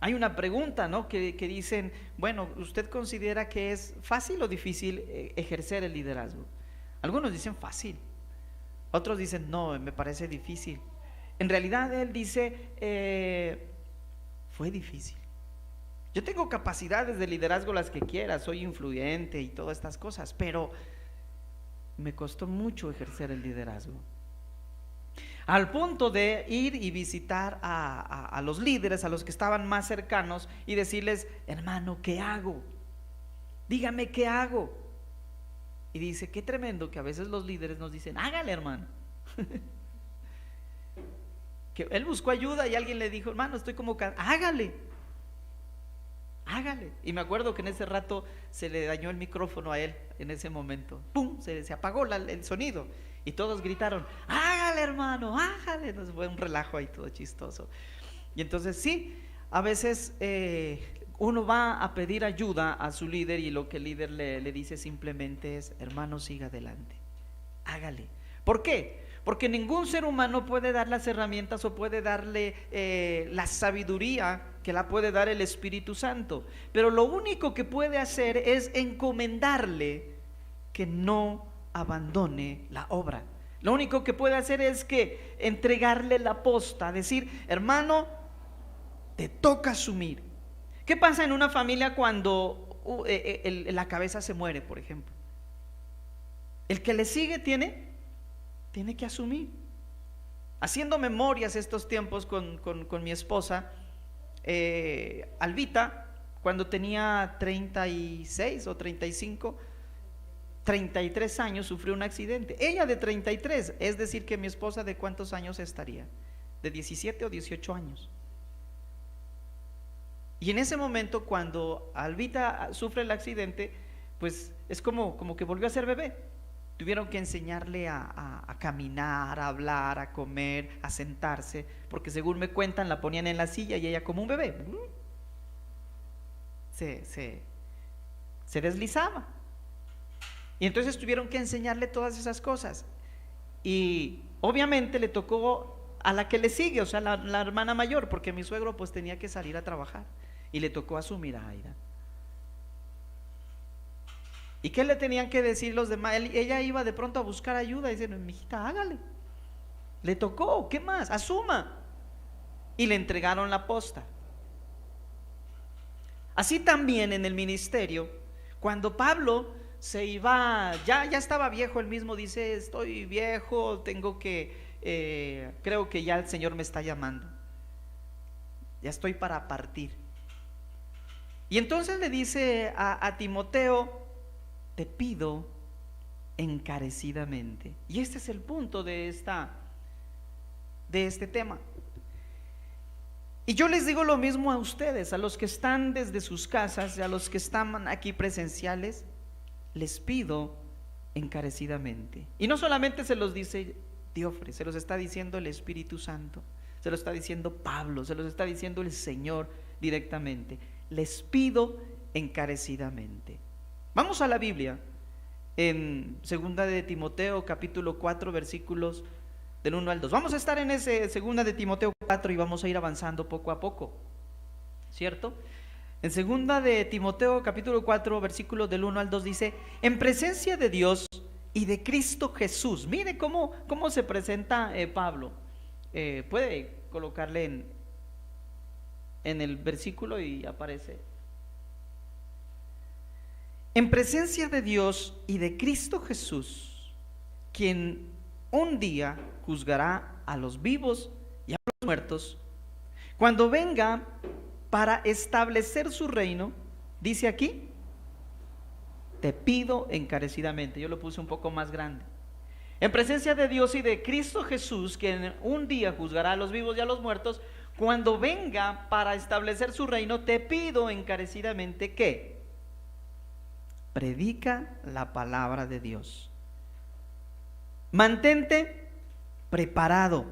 Hay una pregunta, ¿no? Que dicen, bueno, ¿usted considera que es fácil o difícil ejercer el liderazgo? Algunos dicen fácil, otros dicen, no, me parece difícil. En realidad él dice, fue difícil. Yo tengo capacidades de liderazgo las que quiera, soy influyente y todas estas cosas, pero me costó mucho ejercer el liderazgo. Al punto de ir y visitar a los líderes, a los que estaban más cercanos, y decirles, hermano, ¿qué hago? Dígame qué hago. Y dice, qué tremendo que a veces los líderes nos dicen, hágale, hermano. Que él buscó ayuda y alguien le dijo, hermano, estoy como hágale, hágale. Y me acuerdo que en ese rato se le dañó el micrófono a él. En ese momento, ¡pum!, se apagó el sonido. Y todos gritaron, hágale, hermano, hágale. Entonces fue un relajo ahí todo chistoso. Y entonces sí, a veces uno va a pedir ayuda a su líder, y lo que el líder le dice simplemente es, hermano, siga adelante, hágale. ¿Por qué? Porque ningún ser humano puede dar las herramientas o puede darle la sabiduría que la puede dar el Espíritu Santo. Pero lo único que puede hacer es encomendarle que no abandone la obra. Lo único que puede hacer es que entregarle la posta, decir, hermano, te toca asumir. ¿Qué pasa en una familia cuando la cabeza se muere, por ejemplo? El que le sigue tiene que asumir. Haciendo memorias estos tiempos con mi esposa, Albita, cuando tenía 36 o 35, 33 años, sufrió un accidente. Ella de 33, es decir que mi esposa, ¿de cuántos años estaría? De 17 o 18 años. Y en ese momento, cuando Albita sufre el accidente, pues es como que volvió a ser bebé. Tuvieron que enseñarle a caminar, a hablar, a comer, a sentarse, porque según me cuentan, la ponían en la silla y ella, como un bebé, se deslizaba. Y entonces tuvieron que enseñarle todas esas cosas. Y obviamente le tocó a la que le sigue, o sea, la hermana mayor, porque mi suegro pues tenía que salir a trabajar, y le tocó asumir a Aida. ¿Y qué le tenían que decir los demás? Ella iba de pronto a buscar ayuda y diciendo, mijita, hágale, le tocó, ¿qué más? Asuma. Y le entregaron la posta. Así también en el ministerio, cuando Pablo se iba, ya estaba viejo, él mismo dice, estoy viejo, tengo que, creo que ya el Señor me está llamando, ya estoy para partir. Y entonces le dice a Timoteo, te pido encarecidamente. Y este es el punto de este tema. Y yo les digo lo mismo a ustedes, a los que están desde sus casas, a los que están aquí presenciales, les pido encarecidamente. Y no solamente se los dice Diófres, se los está diciendo el Espíritu Santo, se los está diciendo Pablo, se los está diciendo el Señor directamente. Les pido encarecidamente. Vamos a la Biblia, en 2 de Timoteo capítulo 4 versículos del 1 al 2. Vamos a estar en ese 2 de Timoteo 4 y vamos a ir avanzando poco a poco, ¿cierto? En 2 de Timoteo capítulo 4 versículos del 1 al 2 dice, en presencia de Dios y de Cristo Jesús. Mire cómo se presenta Pablo. Puede colocarle en el versículo y aparece. En presencia de Dios y de Cristo Jesús, quien un día juzgará a los vivos y a los muertos, cuando venga para establecer su reino, dice aquí, te pido encarecidamente. Yo lo puse un poco más grande. En presencia de Dios y de Cristo Jesús, quien un día juzgará a los vivos y a los muertos, cuando venga para establecer su reino, te pido encarecidamente que predica la palabra de Dios. Mantente preparado,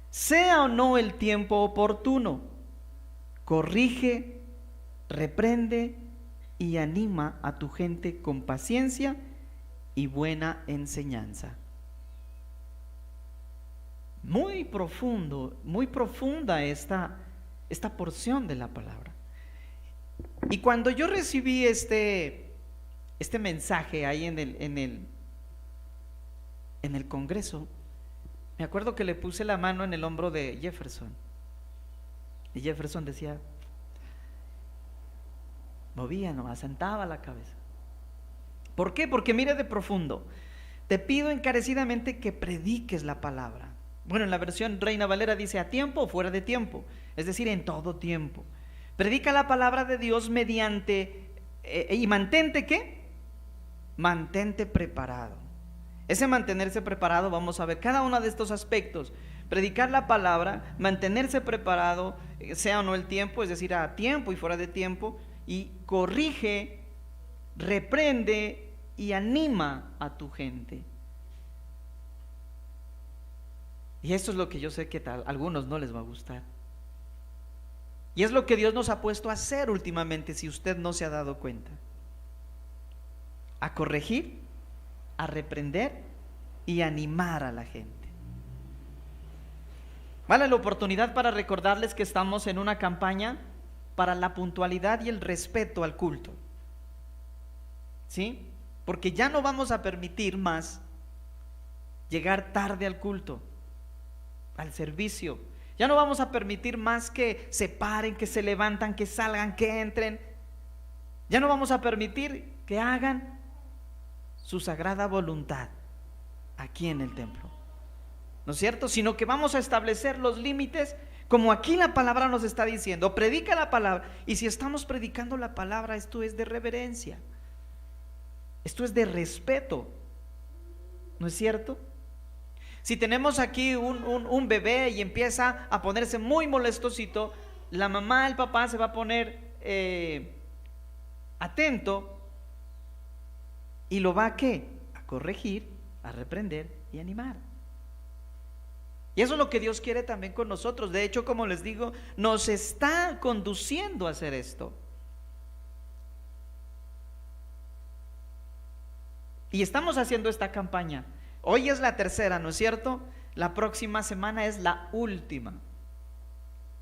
sea o no el tiempo oportuno, corrige, reprende y anima a tu gente con paciencia y buena enseñanza. Muy profundo, muy profunda esta esta porción de la palabra. Y cuando yo recibí este mensaje ahí en el Congreso, me acuerdo que le puse la mano en el hombro de Jefferson. Y Jefferson decía, movía nomás, sentaba la cabeza. ¿Por qué? Porque mire de profundo. Te pido encarecidamente que prediques la palabra. Bueno, en la versión Reina Valera dice a tiempo o fuera de tiempo, es decir, en todo tiempo. Predica la palabra de Dios mediante y mantente ¿qué? Mantente preparado. Ese mantenerse preparado, vamos a ver cada uno de estos aspectos. Predicar la palabra, mantenerse preparado, sea o no el tiempo, es decir, a tiempo y fuera de tiempo, y corrige, reprende y anima a tu gente. Y esto es lo que yo sé que a algunos no les va a gustar. Y es lo que Dios nos ha puesto a hacer últimamente, si usted no se ha dado cuenta. A corregir, a reprender y animar a la gente. Vale la oportunidad para recordarles que estamos en una campaña para la puntualidad y el respeto al culto. ¿Sí? Porque ya no vamos a permitir más llegar tarde al culto, al servicio. Ya no vamos a permitir más que se paren, que se levantan, que salgan, que entren. Ya no vamos a permitir que hagan su sagrada voluntad aquí en el templo, ¿no es cierto? Sino que vamos a establecer los límites como aquí la palabra nos está diciendo. Predica la palabra. Y si estamos predicando la palabra, esto es de reverencia, esto es de respeto, ¿no es cierto? Si tenemos aquí un bebé y empieza a ponerse muy molestosito, la mamá, el papá se va a poner atento y lo va a ¿qué? A corregir, a reprender y animar. Y eso es lo que Dios quiere también con nosotros. De hecho, como les digo, nos está conduciendo a hacer esto. Y estamos haciendo esta campaña. Hoy es la tercera, ¿no es cierto? La próxima semana es la última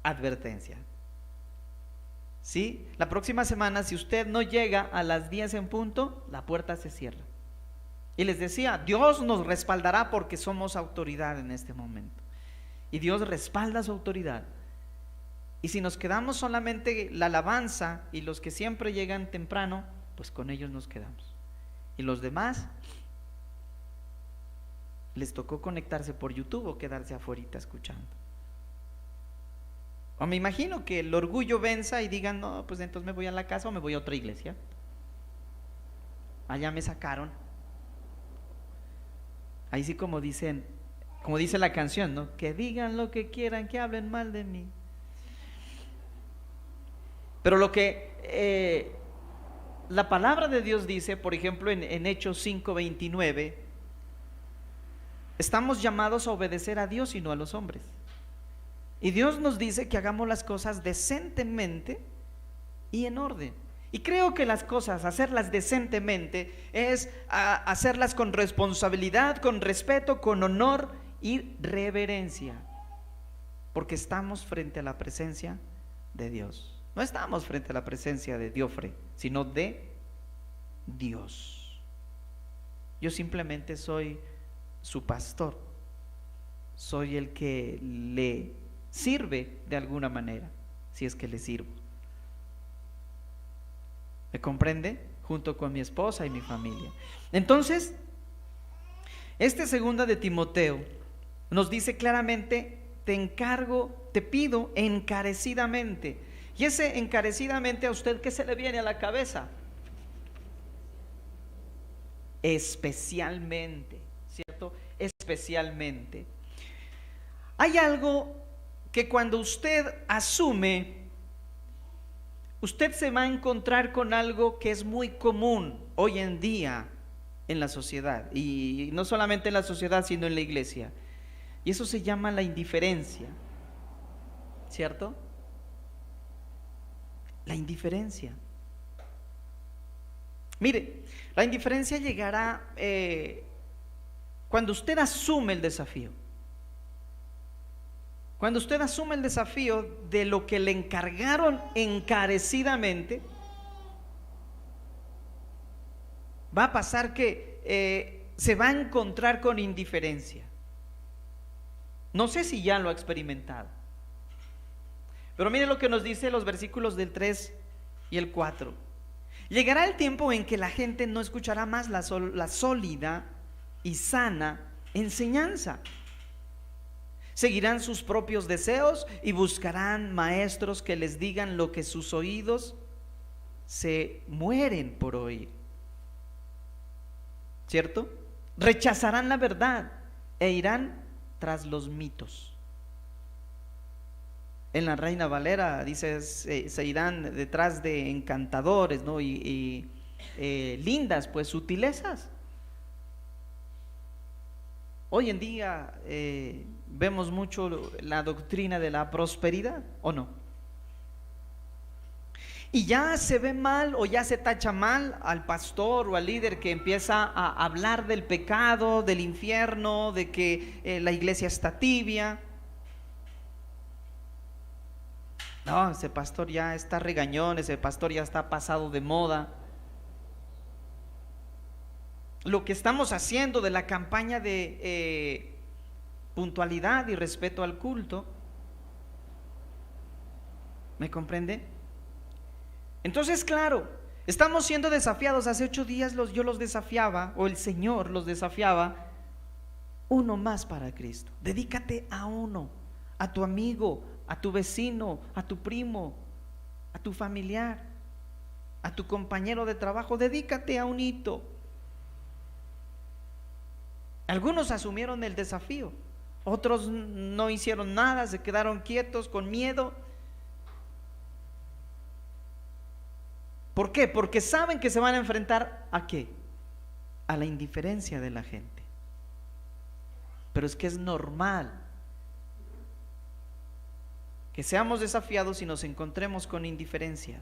advertencia. ¿Sí? La próxima semana, si usted no llega a las 10 en punto, la puerta se cierra. Y les decía, Dios nos respaldará porque somos autoridad en este momento. Y Dios respalda su autoridad. Y si nos quedamos solamente la alabanza y los que siempre llegan temprano, pues con ellos nos quedamos. Y los demás les tocó conectarse por YouTube o quedarse afuera escuchando. O me imagino que el orgullo venza y digan, no, pues entonces me voy a la casa o me voy a otra iglesia. Allá me sacaron. Ahí sí como dice la canción, ¿no? Que digan lo que quieran, que hablen mal de mí. Pero lo que la palabra de Dios dice, por ejemplo, en Hechos 5:29, estamos llamados a obedecer a Dios y no a los hombres. Y Dios nos dice que hagamos las cosas decentemente y en orden. Y creo que las cosas, hacerlas decentemente, es hacerlas con responsabilidad, con respeto, con honor y reverencia. Porque estamos frente a la presencia de Dios. No estamos frente a la presencia de Diofre, sino de Dios. Yo simplemente soy su pastor. Soy el que le sirve de alguna manera, si es que le sirvo. ¿Me comprende? Junto con mi esposa y mi familia. Entonces, segunda de Timoteo nos dice claramente: te encargo, te pido encarecidamente. Y ese encarecidamente, a usted, ¿qué se le viene a la cabeza? Especialmente, ¿cierto? Especialmente. Hay algo que cuando usted asume, usted se va a encontrar con algo que es muy común hoy en día en la sociedad, y no solamente en la sociedad, sino en la iglesia, y eso se llama la indiferencia, ¿cierto? La indiferencia. Mire, la indiferencia llegará cuando usted asume el desafío. Cuando usted asume el desafío de lo que le encargaron encarecidamente, va a pasar que se va a encontrar con indiferencia. No sé si ya lo ha experimentado, pero mire lo que nos dice los versículos del 3 y el 4. Llegará el tiempo en que la gente no escuchará más la sólida y sana enseñanza. Seguirán sus propios deseos y buscarán maestros que les digan lo que sus oídos se mueren por oír. ¿Cierto? Rechazarán la verdad e irán tras los mitos. En la Reina Valera dice, se irán detrás de encantadores, ¿no? y lindas, pues, sutilezas. Hoy en día vemos mucho la doctrina de la prosperidad, ¿o no? Y ya se ve mal o ya se tacha mal al pastor o al líder que empieza a hablar del pecado, del infierno, de que la iglesia está tibia. No, ese pastor ya está regañón, ese pastor ya está pasado de moda. Lo que estamos haciendo de la campaña de puntualidad y respeto al culto, ¿me comprende? Entonces, claro, estamos siendo desafiados. Hace 8 días yo los desafiaba, o el Señor los desafiaba: uno más para Cristo. Dedícate a uno, a tu amigo, a tu vecino, a tu primo, a tu familiar, a tu compañero de trabajo. Dedícate a un hito. Algunos asumieron el desafío, otros no hicieron nada, se quedaron quietos con miedo. ¿Por qué? Porque saben que se van a enfrentar ¿a qué? A la indiferencia de la gente. Pero es que es normal que seamos desafiados y nos encontremos con indiferencia,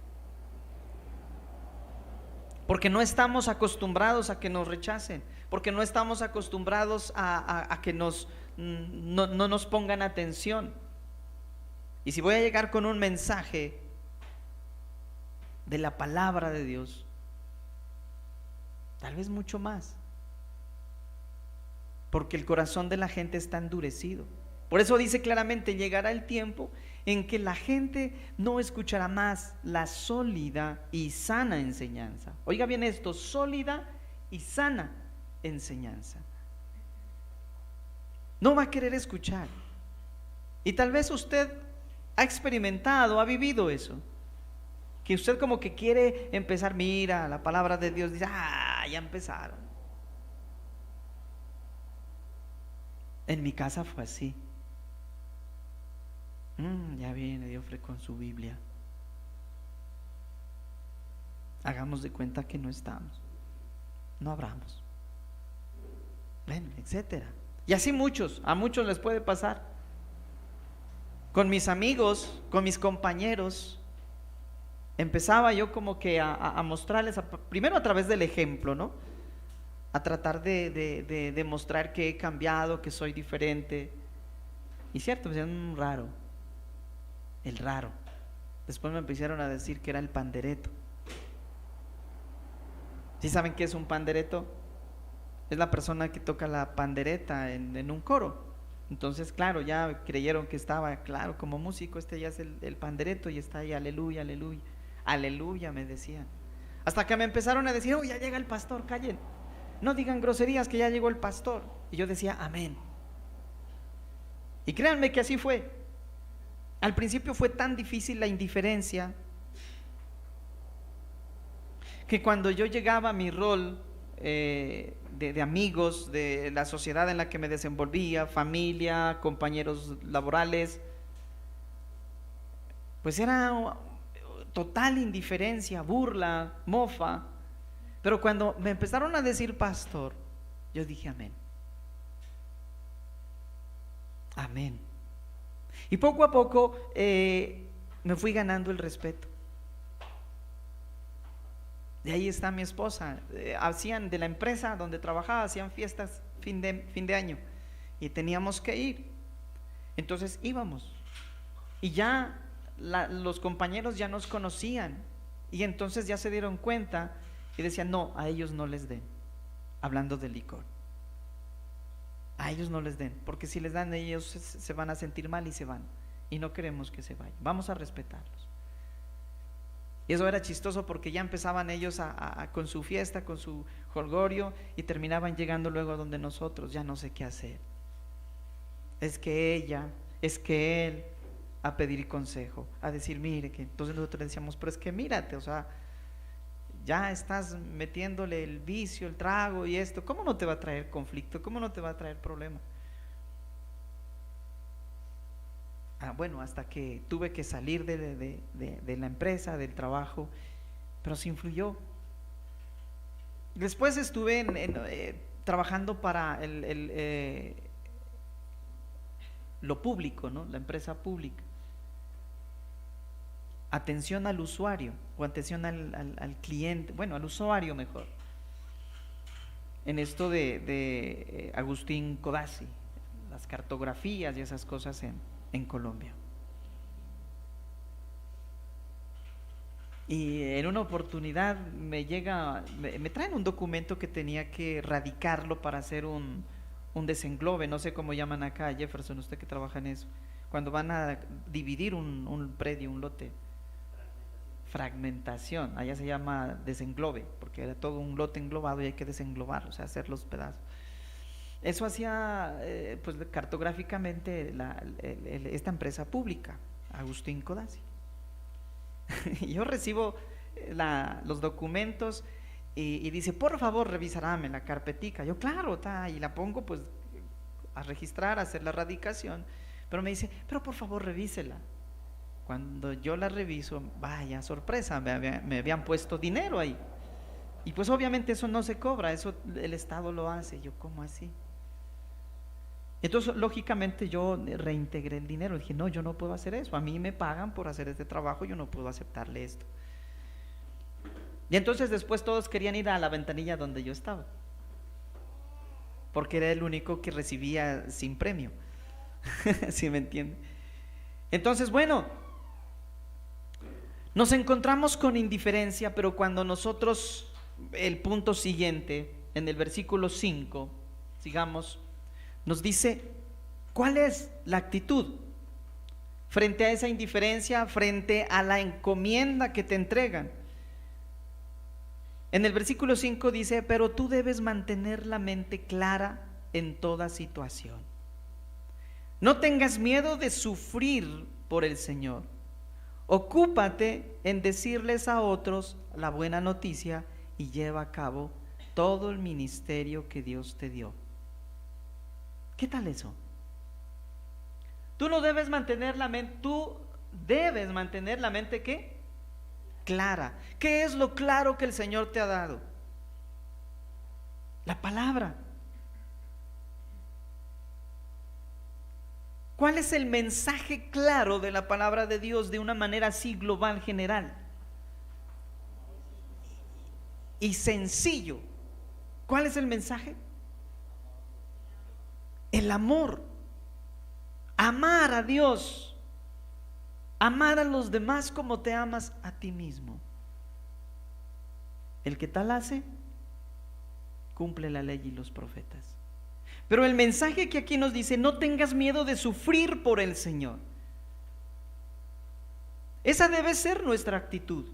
porque no estamos acostumbrados a que nos rechacen, porque no estamos acostumbrados a que no nos pongan atención. Y si voy a llegar con un mensaje de la palabra de Dios, tal vez mucho más, porque el corazón de la gente está endurecido. Por eso dice claramente: llegará el tiempo en que la gente no escuchará más la sólida y sana enseñanza. Oiga bien esto: sólida y sana enseñanza. No va a querer escuchar. Y tal vez usted ha experimentado, ha vivido eso, que usted como que quiere empezar, mira, la palabra de Dios dice, ya empezaron. En mi casa fue así. Ya viene Diofre con su Biblia. Hagamos de cuenta que no estamos, no abramos, bueno, etcétera. Y así a muchos les puede pasar. Con mis amigos, con mis compañeros, empezaba yo como que a mostrarles, primero a través del ejemplo, ¿no? A tratar de demostrar que he cambiado, que soy diferente. Y cierto, me decían, raro, el raro. Después me empezaron a decir que era el pandereto. ¿Sí saben qué es un pandereto? Es la persona que toca la pandereta en un coro. Entonces, claro, ya creyeron que estaba, claro, como músico, ya es el pandereto y está ahí, aleluya, aleluya, aleluya, me decían. Hasta que me empezaron a decir, ya llega el pastor, callen, no digan groserías, que ya llegó el pastor. Y yo decía, amén. Y créanme que así fue. Al principio fue tan difícil la indiferencia, que cuando yo llegaba a mi rol de amigos, de la sociedad en la que me desenvolvía, familia, compañeros laborales, pues era total indiferencia, burla, mofa. Pero cuando me empezaron a decir pastor, yo dije amén. Amén. Y poco a poco me fui ganando el respeto. De ahí está mi esposa. Hacían de la empresa donde trabajaba, hacían fiestas fin de año y teníamos que ir. Entonces íbamos. Y ya los compañeros ya nos conocían. Y entonces ya se dieron cuenta y decían, no, a ellos no les den. Hablando del licor. A ellos no les den, porque si les dan ellos se van a sentir mal y se van. Y no queremos que se vayan, vamos a respetarlos. Y eso era chistoso porque ya empezaban ellos con su fiesta, con su jolgorio, y terminaban llegando luego a donde nosotros, ya no sé qué hacer. Es que ella, es que él, a pedir consejo, a decir, mire, que entonces nosotros le decíamos, pero es que mírate, o sea, ya estás metiéndole el vicio, el trago y esto, ¿cómo no te va a traer conflicto? ¿Cómo no te va a traer problema? Bueno, hasta que tuve que salir de la empresa, del trabajo, pero se influyó. Después estuve trabajando para lo público, ¿no? La empresa pública. Atención al usuario o atención al cliente, bueno, al usuario mejor. En esto de Agustín Codazzi, las cartografías y esas cosas en Colombia. Y en una oportunidad me traen un documento que tenía que radicarlo para hacer un desenglobe, no sé cómo llaman acá, Jefferson, usted que trabaja en eso, cuando van a dividir un predio, un lote. Fragmentación, allá se llama desenglobe, porque era todo un lote englobado y hay que desenglobar, o sea, hacer los pedazos. Eso hacía pues cartográficamente esta empresa pública, Agustín Codazzi. Yo recibo los documentos y dice, por favor, revisarame la carpetica. Yo, claro, y la pongo pues a registrar, a hacer la radicación, pero me dice, pero por favor, revísela. Cuando yo la reviso, vaya sorpresa, me habían puesto dinero ahí. Y pues obviamente eso no se cobra, eso el Estado lo hace. Yo, ¿cómo así? Entonces, lógicamente yo reintegré el dinero. Dije, no, yo no puedo hacer eso. A mí me pagan por hacer este trabajo, yo no puedo aceptarle esto. Y entonces después todos querían ir a la ventanilla donde yo estaba, porque era el único que recibía sin premio. ¿Sí me entiende? Entonces, bueno, nos encontramos con indiferencia, pero cuando nosotros, el punto siguiente, en el versículo 5, sigamos, nos dice, ¿cuál es la actitud frente a esa indiferencia, frente a la encomienda que te entregan? En el versículo 5 dice, pero tú debes mantener la mente clara en toda situación. No tengas miedo de sufrir por el Señor. Ocúpate en decirles a otros la buena noticia y lleva a cabo todo el ministerio que Dios te dio. ¿Qué tal eso? Tú debes mantener la mente ¿qué? Clara. ¿Qué es lo claro que el Señor te ha dado? La palabra. ¿Cuál es el mensaje claro de la palabra de Dios de una manera así global, general? Y sencillo. ¿Cuál es el mensaje? El amor. Amar a Dios. Amar a los demás como te amas a ti mismo. El que tal hace, cumple la ley y los profetas. Pero el mensaje que aquí nos dice, no tengas miedo de sufrir por el Señor. Esa debe ser nuestra actitud.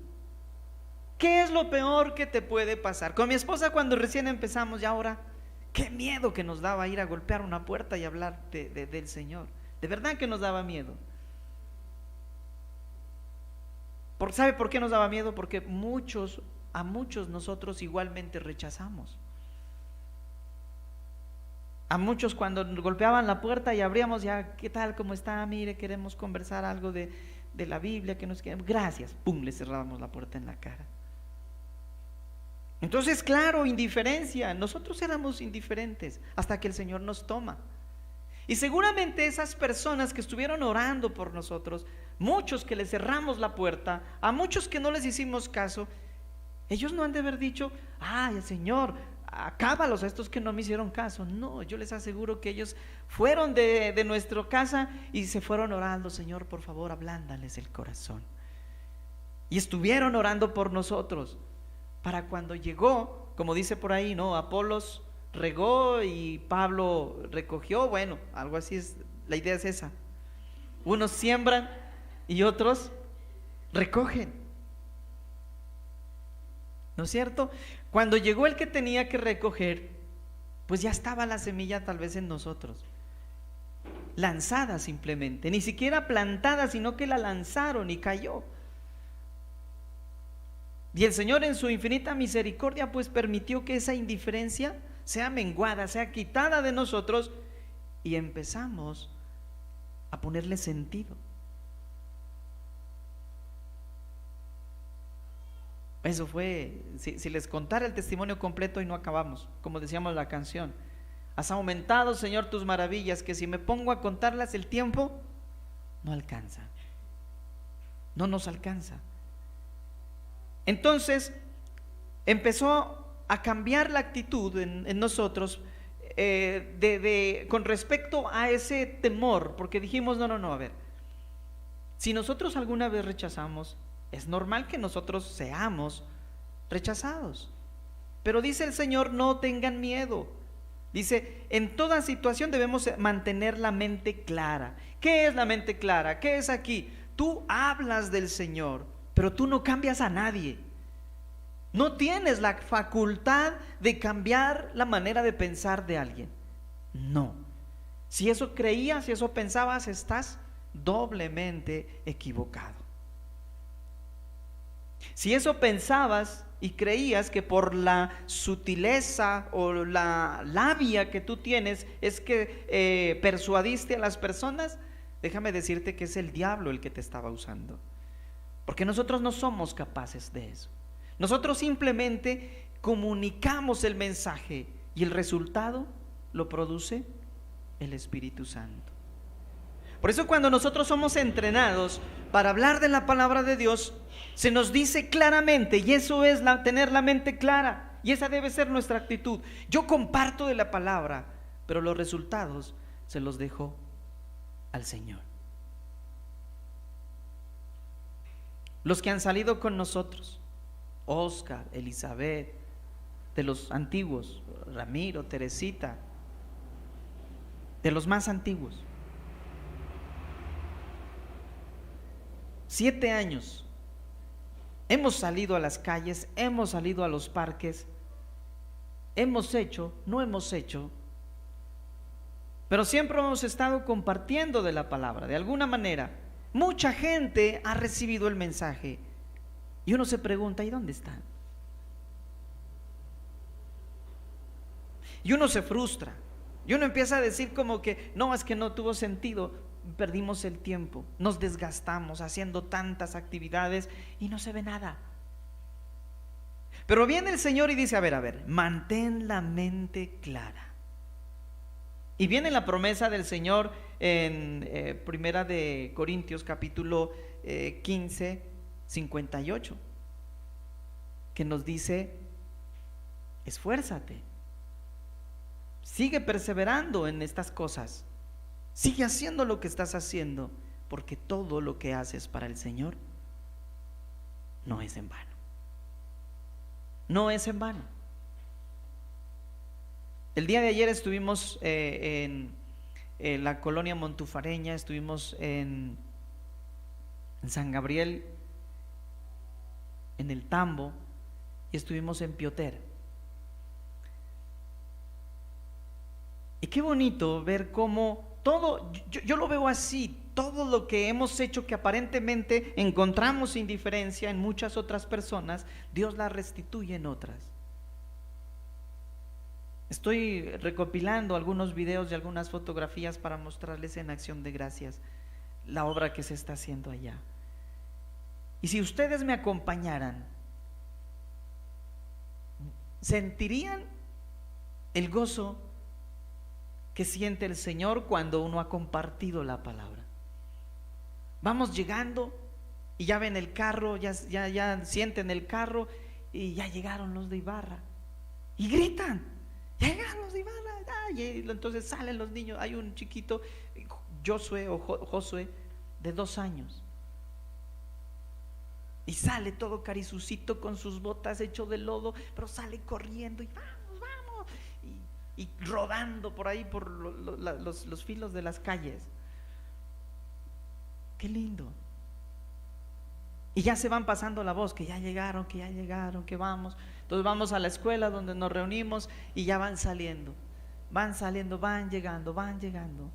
¿Qué es lo peor que te puede pasar? Con mi esposa cuando recién empezamos, y ahora, qué miedo que nos daba ir a golpear una puerta y hablar del Señor. De verdad que nos daba miedo. ¿Sabe por qué nos daba miedo? Porque a muchos nosotros igualmente rechazamos. A muchos cuando golpeaban la puerta y abríamos, ya, ¿qué tal? ¿Cómo está? Mire, queremos conversar algo de la Biblia, que nos queremos. Gracias, pum, le cerrábamos la puerta en la cara. Entonces, claro, indiferencia. Nosotros éramos indiferentes hasta que el Señor nos toma. Y seguramente esas personas que estuvieron orando por nosotros, muchos que les cerramos la puerta, a muchos que no les hicimos caso, ellos no han de haber dicho, ay, Señor, acábalos a estos que no me hicieron caso. No, yo les aseguro que ellos fueron de nuestra casa y se fueron orando: Señor, por favor, ablándales el corazón. Y estuvieron orando por nosotros, para cuando llegó, como dice por ahí, ¿no? Apolos regó y Pablo recogió. Bueno, algo así es, la idea es esa. Unos siembran y otros recogen, ¿no es cierto? Cuando llegó el que tenía que recoger, pues ya estaba la semilla tal vez en nosotros, lanzada simplemente, ni siquiera plantada, sino que la lanzaron y cayó. Y el Señor, en su infinita misericordia, pues permitió que esa indiferencia sea menguada, sea quitada de nosotros, y empezamos a ponerle sentido. Eso fue, si les contara el testimonio completo y no acabamos, como decíamos la canción. Has aumentado, Señor, tus maravillas, que si me pongo a contarlas el tiempo no alcanza, no nos alcanza. Entonces empezó a cambiar la actitud en nosotros, con respecto a ese temor, porque dijimos: no, a ver, si nosotros alguna vez rechazamos, es normal que nosotros seamos rechazados. Pero dice el Señor: no tengan miedo. Dice: en toda situación debemos mantener la mente clara. ¿Qué es la mente clara? ¿Qué es aquí? Tú hablas del Señor, pero tú no cambias a nadie. No tienes la facultad de cambiar la manera de pensar de alguien. No. Si eso creías, si eso pensabas, estás doblemente equivocado. Si eso pensabas y creías que por la sutileza o la labia que tú tienes es que persuadiste a las personas, déjame decirte que es el diablo el que te estaba usando, porque nosotros no somos capaces de eso. Nosotros simplemente comunicamos el mensaje y el resultado lo produce el Espíritu Santo. Por eso, cuando nosotros somos entrenados para hablar de la palabra de Dios, se nos dice claramente, y eso es tener la mente clara, y esa debe ser nuestra actitud. Yo comparto de la palabra, pero los resultados se los dejo al Señor. Los que han salido con nosotros, Oscar, Elizabeth, de los antiguos, Ramiro, Teresita, de los más antiguos, 7 años, hemos salido a las calles, hemos salido a los parques, hemos hecho, no hemos hecho, pero siempre hemos estado compartiendo de la palabra, de alguna manera. Mucha gente ha recibido el mensaje y uno se pregunta: ¿y dónde están? Y uno se frustra, y uno empieza a decir como que no, es que no tuvo sentido. Perdimos el tiempo, nos desgastamos haciendo tantas actividades y no se ve nada. Pero viene el Señor y dice: a ver, mantén la mente clara. Y viene la promesa del Señor en Primera de Corintios capítulo 15, 58, que nos dice: esfuérzate, sigue perseverando en estas cosas, sigue haciendo lo que estás haciendo, porque todo lo que haces para el Señor no es en vano. No es en vano. El día de ayer estuvimos en la colonia montufareña, estuvimos en San Gabriel, en el Tambo, y estuvimos en Pioter. Y qué bonito ver cómo todo, yo lo veo así, todo lo que hemos hecho que aparentemente encontramos indiferencia en muchas otras personas, Dios la restituye en otras. Estoy recopilando algunos videos y algunas fotografías para mostrarles en acción de gracias la obra que se está haciendo allá. Y si ustedes me acompañaran, sentirían el gozo que siente el Señor cuando uno ha compartido la palabra. Vamos llegando y ya ven el carro, ya sienten el carro y ya llegaron los de Ibarra. y gritan, llegan los Iván, y entonces salen los niños. Hay un chiquito, Josué, de 2 años, y sale todo carisucito con sus botas hecho de lodo, pero sale corriendo y vamos, y rodando por ahí por los filos de las calles. Qué lindo. Y ya se van pasando la voz, que ya llegaron, que vamos. Entonces vamos a la escuela donde nos reunimos y ya van saliendo, van llegando.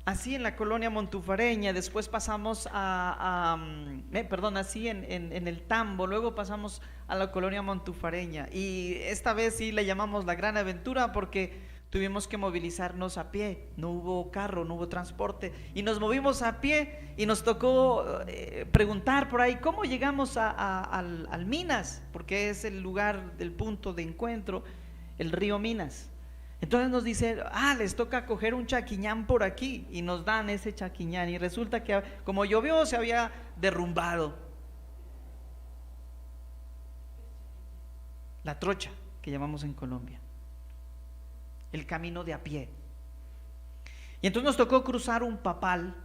Así en la colonia montufareña, después pasamos así en el Tambo, luego pasamos a la colonia montufareña, y esta vez sí le llamamos la gran aventura porque tuvimos que movilizarnos a pie, no hubo carro, no hubo transporte, y nos movimos a pie y nos tocó preguntar por ahí cómo llegamos al Minas, porque es el lugar del punto de encuentro, el río Minas. Entonces nos dice, les toca coger un chaquiñán por aquí, y nos dan ese chaquiñán, y resulta que como llovió se había derrumbado la trocha que llamamos en Colombia, el camino de a pie. Y entonces nos tocó cruzar un papal.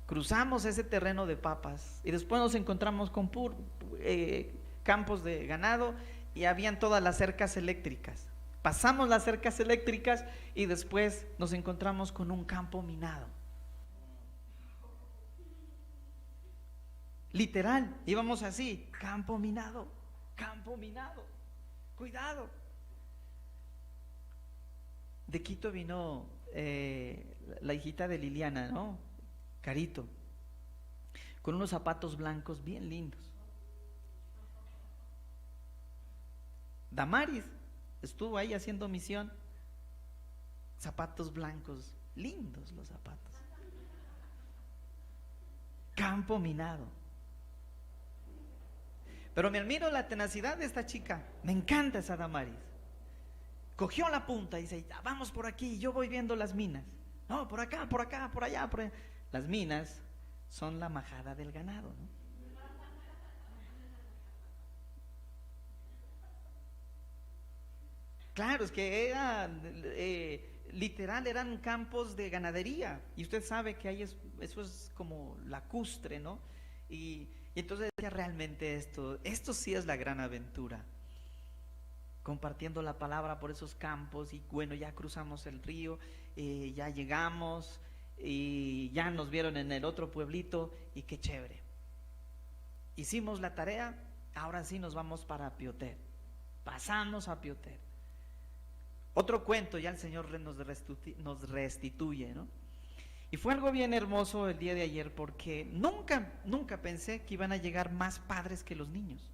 Cruzamos ese terreno de papas y después nos encontramos con campos de ganado, y habían todas las cercas eléctricas. Pasamos las cercas eléctricas y después nos encontramos con un campo minado. Literal, íbamos así, campo minado, cuidado. De Quito vino la hijita de Liliana, ¿no? Carito, con unos zapatos blancos bien lindos. Damaris estuvo ahí haciendo misión, zapatos blancos, lindos los zapatos. Campo minado. Pero me admiro la tenacidad de esta chica, me encanta esa Damaris. Cogió la punta y dice, vamos por aquí, yo voy viendo las minas. No, por acá, por allá. Las minas son la majada del ganado, ¿no? Claro, es que era literal, eran campos de ganadería, y usted sabe que ahí eso es como lacustre, ¿no? Y entonces decía, realmente esto sí es la gran aventura, compartiendo la palabra por esos campos. Y bueno, ya cruzamos el río, ya llegamos y ya nos vieron en el otro pueblito, y qué chévere. Hicimos la tarea, ahora sí nos vamos para Pioter, pasamos a Pioter. Otro cuento, ya el Señor nos restituye, ¿no? Y fue algo bien hermoso el día de ayer, porque nunca pensé que iban a llegar más padres que los niños.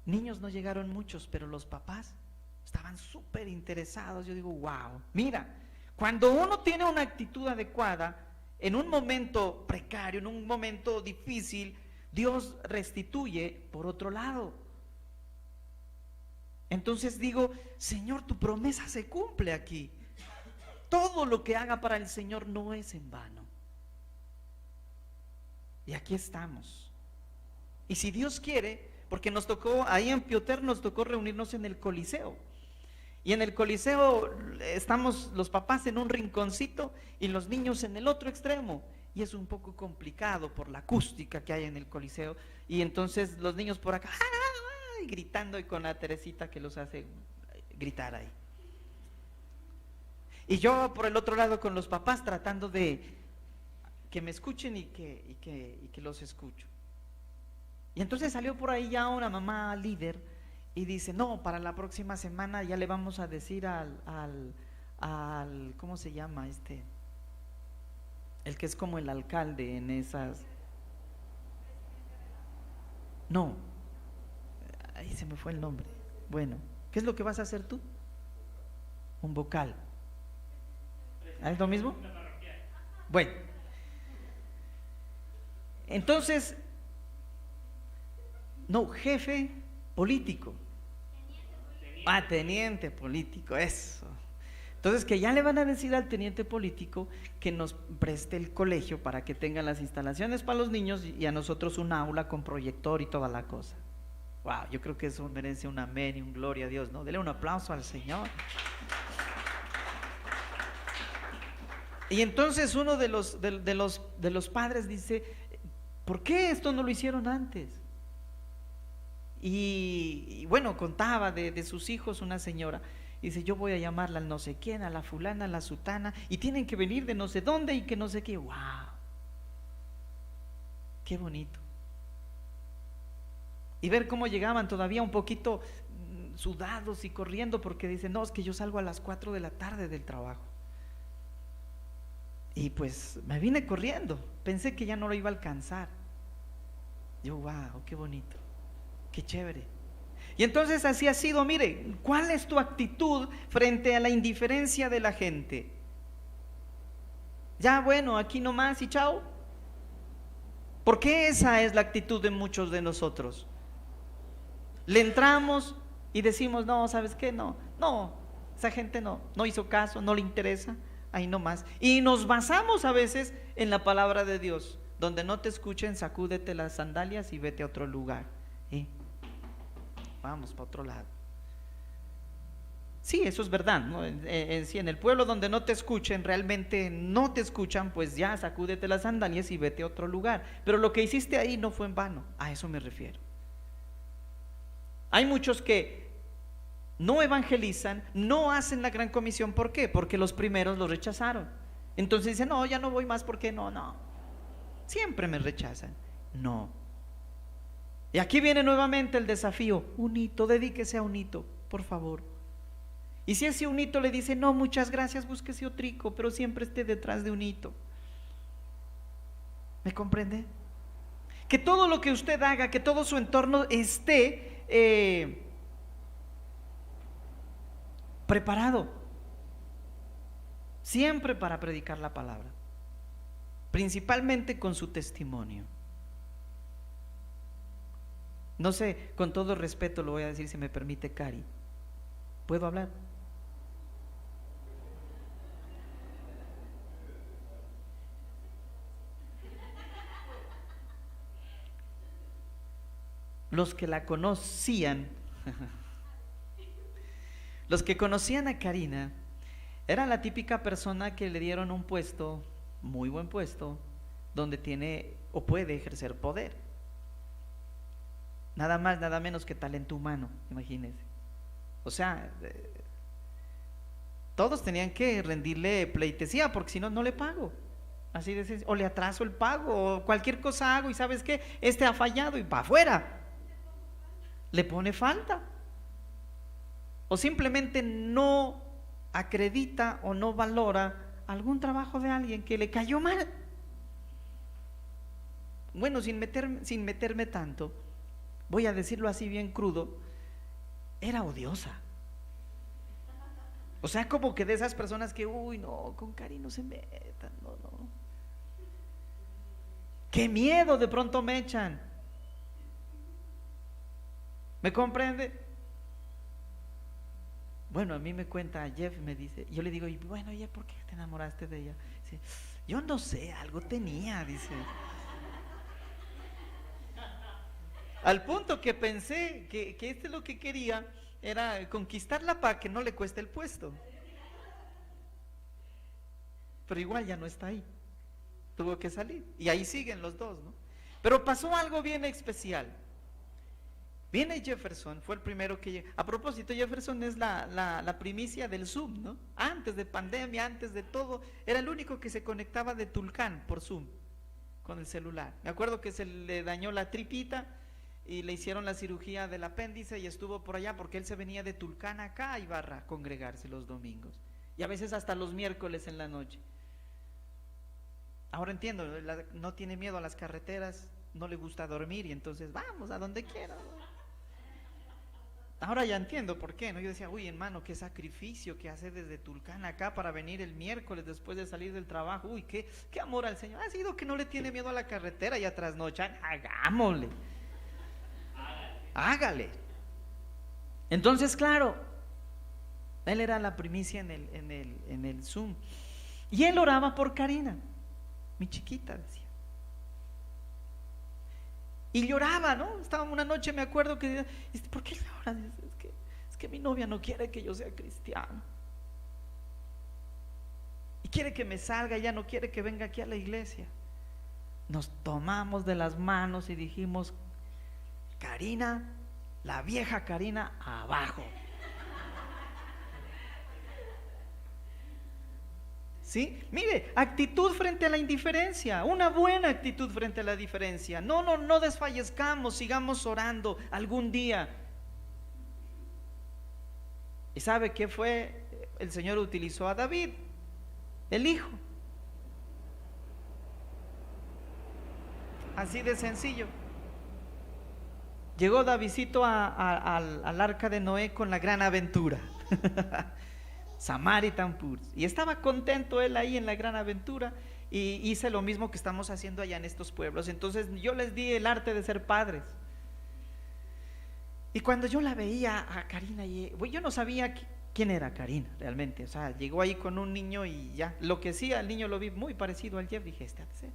Niños no llegaron muchos, pero los papás estaban súper interesados. Yo digo, wow, mira, cuando uno tiene una actitud adecuada, en un momento precario, en un momento difícil, Dios restituye por otro lado. Entonces digo, Señor, tu promesa se cumple aquí. Todo lo que haga para el Señor no es en vano. Y aquí estamos. Y si Dios quiere, porque nos tocó, ahí en Pioter nos tocó reunirnos en el Coliseo. Y en el Coliseo estamos los papás en un rinconcito y los niños en el otro extremo. Y es un poco complicado por la acústica que hay en el Coliseo. Y entonces los niños por acá, y gritando, y con la Teresita que los hace gritar ahí. Y yo por el otro lado con los papás tratando de que me escuchen y que los escucho. Y entonces salió por ahí ya una mamá líder y dice, no, para la próxima semana ya le vamos a decir al ¿cómo se llama este? El que es como el alcalde en esas. No, ahí se me fue el nombre. Bueno, ¿qué es lo que vas a hacer tú? Un vocal. ¿Es lo mismo? Bueno, entonces, no, jefe político. Teniente político, eso. Entonces, que ya le van a decir al teniente político que nos preste el colegio para que tengan las instalaciones para los niños y a nosotros un aula con proyector y toda la cosa. Wow, yo creo que eso merece un amén y un gloria a Dios, ¿no? Dele un aplauso al Señor. Y entonces uno de los padres dice, ¿por qué esto no lo hicieron antes? Y bueno, contaba de sus hijos una señora. Y dice, yo voy a llamarla al no sé quién, a la fulana, a la sutana, y tienen que venir de no sé dónde y que no sé qué. ¡Wow! ¡Qué bonito! Y ver cómo llegaban todavía un poquito sudados y corriendo porque dicen, no, es que yo salgo a las 4 de la tarde del trabajo. Y pues me vine corriendo, pensé que ya no lo iba a alcanzar. Yo, wow, qué bonito, qué chévere. Y entonces así ha sido. Mire, ¿cuál es tu actitud frente a la indiferencia de la gente? Ya bueno, aquí nomás y chao. ¿Por qué esa es la actitud de muchos de nosotros? Le entramos y decimos, no, ¿sabes qué? No, esa gente no hizo caso, no le interesa, ahí nomás. Y nos basamos a veces en la palabra de Dios. Donde no te escuchen, sacúdete las sandalias y vete a otro lugar. Vamos para otro lado. Sí, eso es verdad, ¿no? Sí, en el pueblo donde no te escuchen, realmente no te escuchan, pues ya sacúdete las sandalias y vete a otro lugar. Pero lo que hiciste ahí no fue en vano, a eso me refiero. Hay muchos que no evangelizan, no hacen la gran comisión. ¿Por qué? Porque los primeros los rechazaron. Entonces dicen, no, ya no voy más porque no. Siempre me rechazan. No. Y aquí viene nuevamente el desafío. Un hito, dedíquese a un hito, por favor. Y si ese un hito le dice, no, muchas gracias, búsquese otrico, pero siempre esté detrás de un hito. ¿Me comprende? Que todo lo que usted haga, que todo su entorno esté preparado, siempre para predicar la palabra, principalmente con su testimonio. No sé, con todo respeto lo voy a decir, si me permite, Cari. ¿Puedo hablar? Los que la conocían, los que conocían a Karina, era la típica persona que le dieron un puesto, muy buen puesto, donde tiene o puede ejercer poder. Nada más, nada menos que talento humano, imagínense. O sea, todos tenían que rendirle pleitesía, porque si no, no le pago. Así de sencillo. O le atraso el pago, o cualquier cosa hago, y ¿sabes qué? Este ha fallado y para afuera. Le pone falta. O simplemente no acredita o no valora algún trabajo de alguien que le cayó mal. Bueno, sin meterme tanto, voy a decirlo así bien crudo, era odiosa. O sea, como que de esas personas que, uy, no, con Cari no se metan, no. Qué miedo de pronto me echan. ¿Me comprende? Bueno, a mí me cuenta Jeff, me dice, yo le digo, y bueno, Jeff, ¿por qué te enamoraste de ella? Dice, yo no sé, algo tenía, dice. Al punto que pensé que lo que quería era conquistarla para que no le cueste el puesto. Pero igual ya no está ahí. Tuvo que salir. Y ahí siguen los dos, ¿no? Pero pasó algo bien especial. Viene Jefferson, fue el primero que llegó. A propósito, Jefferson es la primicia del Zoom, ¿no? Antes de pandemia, antes de todo, era el único que se conectaba de Tulcán por Zoom, con el celular. Me acuerdo que se le dañó la tripita y le hicieron la cirugía del apéndice y estuvo por allá porque él se venía de Tulcán acá a Ibarra a congregarse los domingos. Y a veces hasta los miércoles en la noche. Ahora entiendo, no tiene miedo a las carreteras, no le gusta dormir y entonces vamos a donde quiera. Ahora ya entiendo por qué, ¿no? Yo decía, uy, hermano, qué sacrificio que hace desde Tulcán acá para venir el miércoles después de salir del trabajo. Uy, qué amor al Señor. Ha sido que no le tiene miedo a la carretera y a trasnochar. Hagámosle. Hágale. Entonces, claro, Él era la primicia en el Zoom. Y él oraba por Karina, mi chiquita, decía. Y lloraba, ¿no? Estaba una noche, me acuerdo que, ¿por qué lloras? Es que mi novia no quiere que yo sea cristiano. Y quiere que me salga, ya no quiere que venga aquí a la iglesia. Nos tomamos de las manos y dijimos: Karina, la vieja Karina, abajo. ¿Sí? Mire, actitud frente a la indiferencia, una buena actitud frente a la diferencia. No desfallezcamos, sigamos orando algún día. ¿Y sabe qué fue? El Señor utilizó a David, el hijo. Así de sencillo. Llegó Davidcito al arca de Noé con la gran aventura. Samaritan Purs. Y estaba contento él ahí en la gran aventura. Y hice lo mismo que estamos haciendo allá en estos pueblos. Entonces yo les di el arte de ser padres. Y cuando yo la veía a Karina, yo no sabía quién era Karina realmente. O sea, llegó ahí con un niño y ya. Lo que sí, al niño lo vi muy parecido al Jeff. Dije, este ha de ser.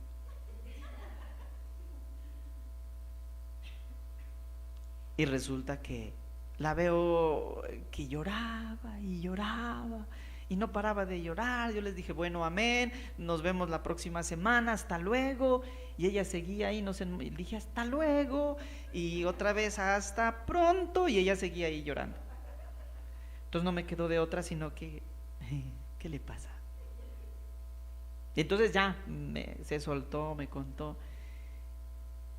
Y resulta que la veo que lloraba y lloraba y no paraba de llorar. Yo les dije, bueno, amén, nos vemos la próxima semana, hasta luego. Y ella seguía ahí, y dije, hasta luego, y otra vez, hasta pronto, y ella seguía ahí llorando. Entonces no me quedó de otra sino que, ¿qué le pasa? Y entonces ya se soltó, me contó.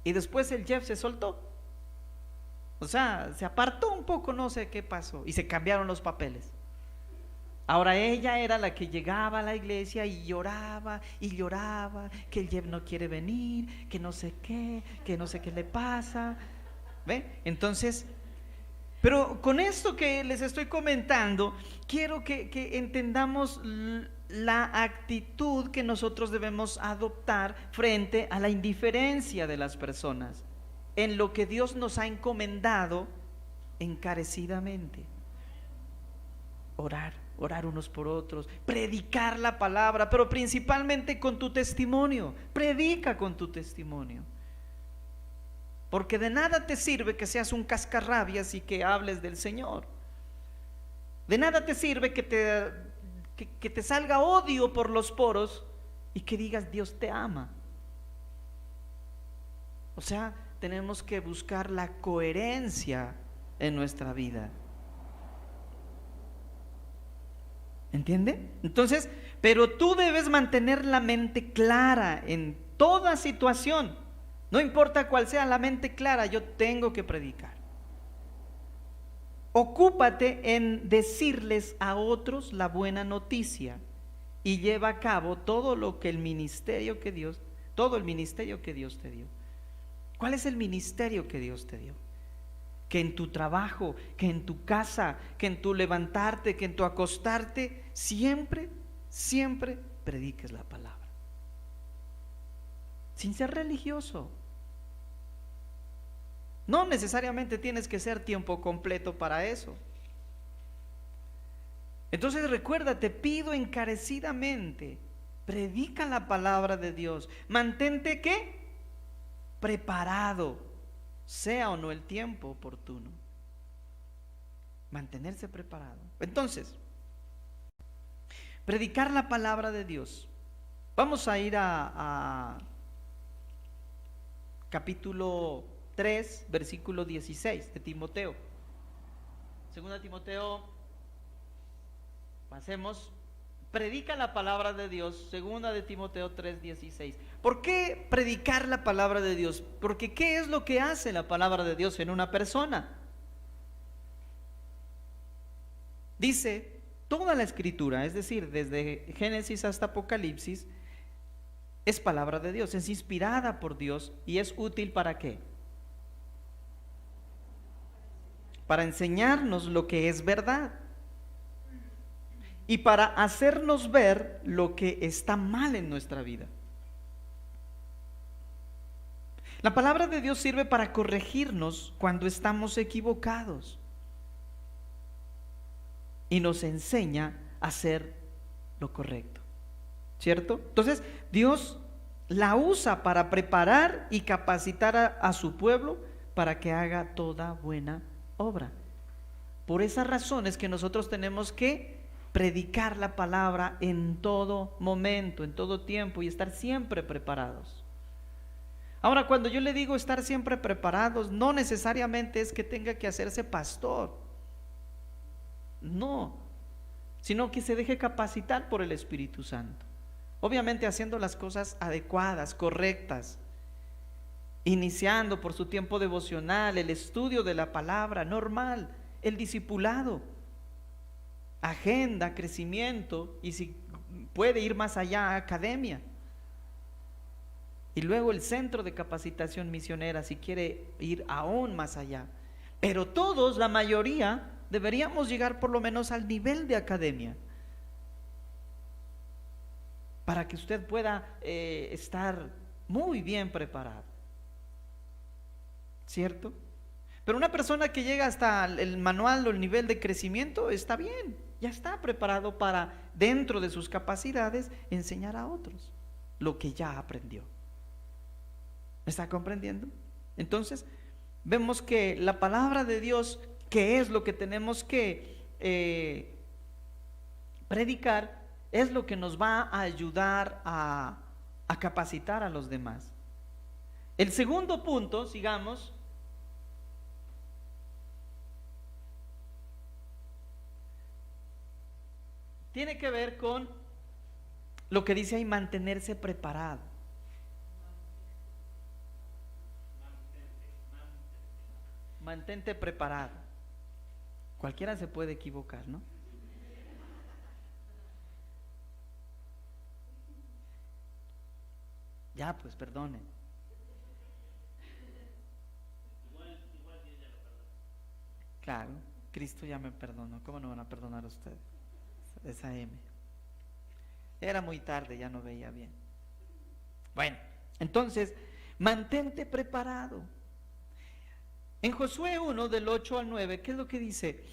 Y después el Jeff se soltó. O sea, se apartó un poco, no sé qué pasó, y se cambiaron los papeles. Ahora ella era la que llegaba a la iglesia y lloraba, que el Jeff no quiere venir, que no sé qué le pasa. ¿Ve? Entonces, pero con esto que les estoy comentando, quiero que entendamos la actitud que nosotros debemos adoptar frente a la indiferencia de las personas en lo que Dios nos ha encomendado encarecidamente. Orar unos por otros, predicar la palabra, pero principalmente con tu testimonio. Predica con tu testimonio. Porque de nada te sirve que seas un cascarrabias y que hables del Señor. De nada te sirve que te salga odio por los poros y que digas Dios te ama. O sea, tenemos que buscar la coherencia en nuestra vida. ¿Entiende? Entonces, pero tú debes mantener la mente clara en toda situación. No importa cuál sea la mente clara, yo tengo que predicar. Ocúpate en decirles a otros la buena noticia y lleva a cabo todo el ministerio que Dios te dio. ¿Cuál es el ministerio que Dios te dio? Que en tu trabajo, que en tu casa, que en tu levantarte, que en tu acostarte, siempre prediques la palabra. Sin ser religioso. No necesariamente tienes que ser tiempo completo para eso. Entonces recuerda, te pido encarecidamente, predica la palabra de Dios. Mantente, ¿qué? Preparado, sea o no el tiempo oportuno. Mantenerse preparado. Entonces, predicar la palabra de Dios. Vamos a ir a capítulo 3, versículo 16 de Timoteo. Segunda Timoteo, pasemos. Predica la palabra de Dios, segunda de Timoteo 3:16. ¿Por qué predicar la palabra de Dios? Porque ¿qué es lo que hace la palabra de Dios en una persona? Dice, toda la escritura, es decir, desde Génesis hasta Apocalipsis, es palabra de Dios, es inspirada por Dios y es útil ¿para qué? Para enseñarnos lo que es verdad y para hacernos ver lo que está mal en nuestra vida. La palabra de Dios sirve para corregirnos cuando estamos equivocados. y nos enseña a hacer lo correcto, ¿cierto? Entonces Dios la usa para preparar y capacitar a su pueblo para que haga toda buena obra. Por esas razones que nosotros tenemos que predicar la palabra en todo momento, en todo tiempo, y estar siempre preparados. Ahora, cuando yo le digo estar siempre preparados, no necesariamente es que tenga que hacerse pastor, no, sino que se deje capacitar por el Espíritu Santo. Obviamente haciendo las cosas adecuadas, correctas, iniciando por su tiempo devocional, el estudio de la palabra normal, el discipulado, agenda, crecimiento, y si puede ir más allá, academia. Y luego el centro de capacitación misionera, si quiere ir aún más allá. Pero todos, la mayoría, deberíamos llegar por lo menos al nivel de academia, para que usted pueda estar muy bien preparado, ¿cierto? Pero una persona que llega hasta el manual o el nivel de crecimiento está bien, ya está preparado para, dentro de sus capacidades, enseñar a otros lo que ya aprendió. ¿Me está comprendiendo? Entonces, vemos que la palabra de Dios, que es lo que tenemos que predicar, es lo que nos va a ayudar a capacitar a los demás. El segundo punto, sigamos, tiene que ver con lo que dice ahí, mantenerse preparado. Mantente preparado. Cualquiera se puede equivocar, ¿no? Ya, pues perdonen. Claro, Cristo ya me perdonó. ¿Cómo no van a perdonar a ustedes? Esa M. Era muy tarde, ya no veía bien. Bueno, entonces, mantente preparado. En Josué 1, del 8 al 9, ¿qué es lo que dice?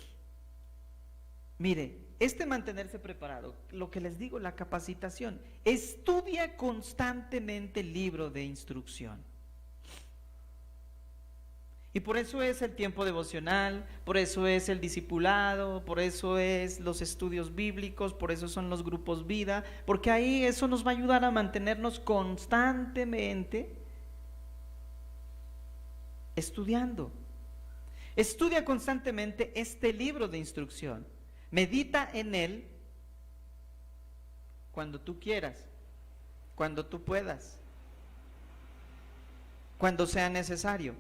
Mire, mantenerse preparado, lo que les digo, la capacitación, estudia constantemente el libro de instrucción. Y por eso es el tiempo devocional, por eso es el discipulado, por eso es los estudios bíblicos, por eso son los grupos vida, porque ahí eso nos va a ayudar a mantenernos constantemente estudiando. Estudia constantemente este libro de instrucción. Medita en él cuando tú quieras, cuando tú puedas, cuando sea necesario.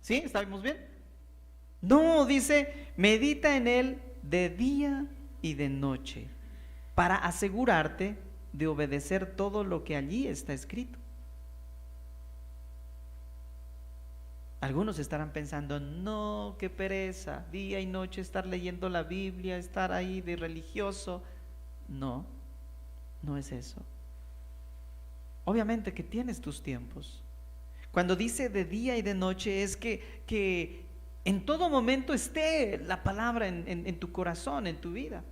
¿Sí? ¿Estamos bien? No, dice, medita en él de día y de noche, para asegurarte de obedecer todo lo que allí está escrito. Algunos estarán pensando, no, qué pereza, día y noche estar leyendo la Biblia, estar ahí de religioso. No, no es eso. Obviamente que tienes tus tiempos. Cuando dice de día y de noche es que en todo momento esté la palabra en tu corazón, en tu vida.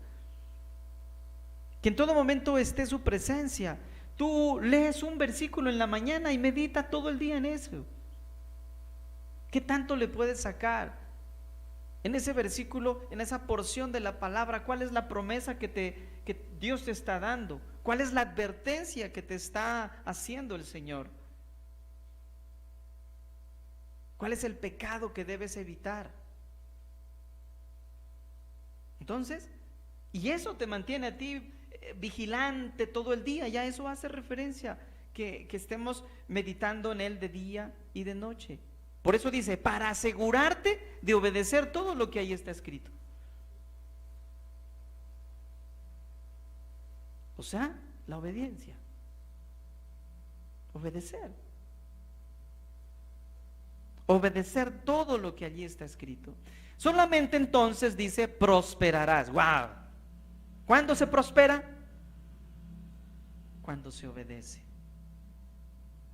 Que en todo momento esté su presencia. Tú lees un versículo en la mañana y medita todo el día en eso. ¿Qué tanto le puedes sacar? En ese versículo, en esa porción de la palabra, ¿cuál es la promesa que Dios te está dando? ¿Cuál es la advertencia que te está haciendo el Señor? ¿Cuál es el pecado que debes evitar? Entonces, y eso te mantiene a ti vigilante todo el día. Ya eso hace referencia que estemos meditando en él de día y de noche. Por eso dice, para asegurarte de obedecer todo lo que ahí está escrito. O sea, la obediencia. Obedecer. Obedecer todo lo que allí está escrito. Solamente entonces dice, prosperarás. ¡Wow! ¿Cuándo se prospera? Cuando se obedece.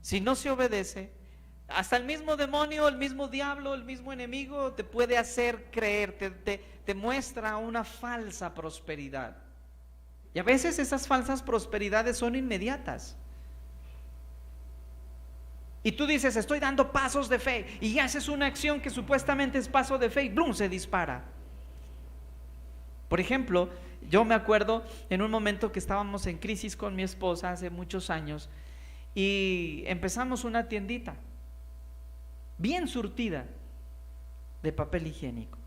Si no se obedece, Hasta el mismo demonio, el mismo diablo, el mismo enemigo te puede hacer creer, te muestra una falsa prosperidad. Y a veces esas falsas prosperidades son inmediatas. Y tú dices, estoy dando pasos de fe, y haces una acción que supuestamente es paso de fe y ¡blum!, se dispara. Por ejemplo, yo me acuerdo en un momento que estábamos en crisis con mi esposa hace muchos años y empezamos una tiendita bien surtida de papel higiénico,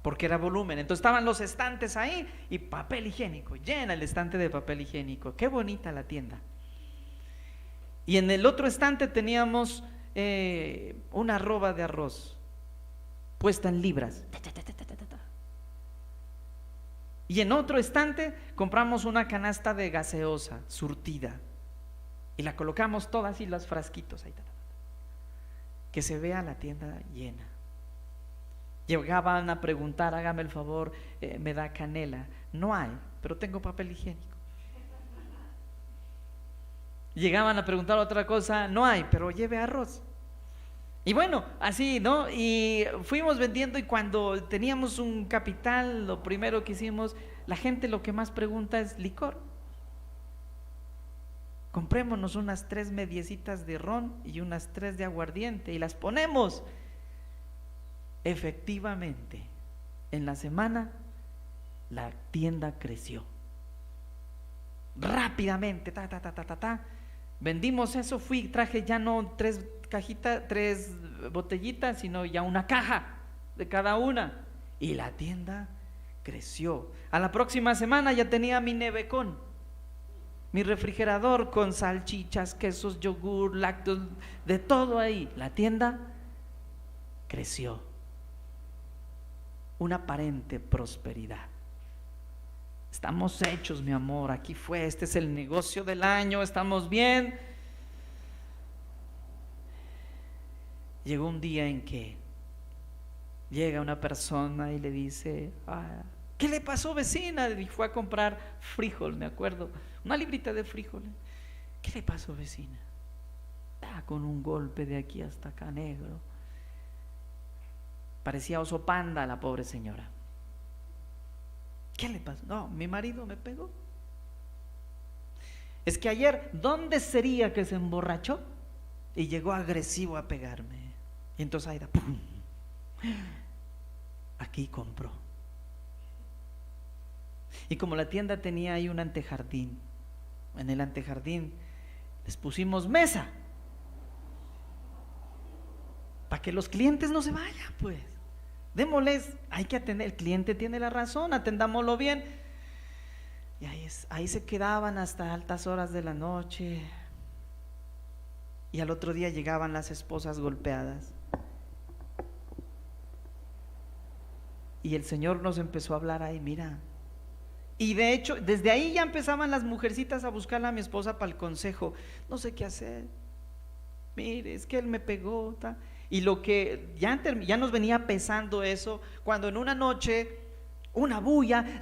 porque era volumen. Entonces estaban los estantes ahí y papel higiénico, llena el estante de papel higiénico. Qué bonita la tienda. Y en el otro estante teníamos una arroba de arroz puesta en libras. Y en otro estante compramos una canasta de gaseosa surtida y la colocamos todas y los frasquitos ahí, que se vea la tienda llena. Llegaban a preguntar, hágame el favor, me da canela. No hay, pero tengo papel higiénico. Llegaban a preguntar otra cosa, no hay, pero lleve arroz. Y bueno, así, ¿no? Y fuimos vendiendo, y cuando teníamos un capital, lo primero que hicimos, la gente lo que más pregunta es licor. Comprémonos unas 3 mediecitas de ron y unas 3 de aguardiente y las ponemos. Efectivamente, en la semana la tienda creció rápidamente, vendimos eso, traje ya no 3 cajitas, 3 botellitas, sino ya una caja de cada una, y la tienda creció. A la próxima semana ya tenía mi nevecón, mi refrigerador con salchichas, quesos, yogur, lácteos, de todo ahí. La tienda creció. Una aparente prosperidad. Estamos hechos, mi amor, aquí fue, este es el negocio del año, estamos bien. Llegó un día en que llega una persona y le dice, ¿qué le pasó, vecina? Y fue a comprar frijol, me acuerdo, una librita de frijol. ¿Qué le pasó, vecina? Con un golpe de aquí hasta acá negro. Parecía oso panda la pobre señora. ¿Qué le pasó? No, mi marido me pegó. Es que ayer, ¿dónde sería que se emborrachó? Y llegó agresivo a pegarme. Y entonces Aida, ¡pum!, aquí compró. Y como la tienda tenía ahí un antejardín, en el antejardín les pusimos mesa para que los clientes no se vayan, pues. Démosles, hay que atender, el cliente tiene la razón, atendámoslo bien. Y ahí se quedaban hasta altas horas de la noche. Y al otro día llegaban las esposas golpeadas. Y el Señor nos empezó a hablar ahí, mira. Y de hecho, desde ahí ya empezaban las mujercitas a buscarle a mi esposa para el consejo. No sé qué hacer. Mire, es que él me pegó. Y lo que ya nos venía pesando eso, cuando en una noche, una bulla,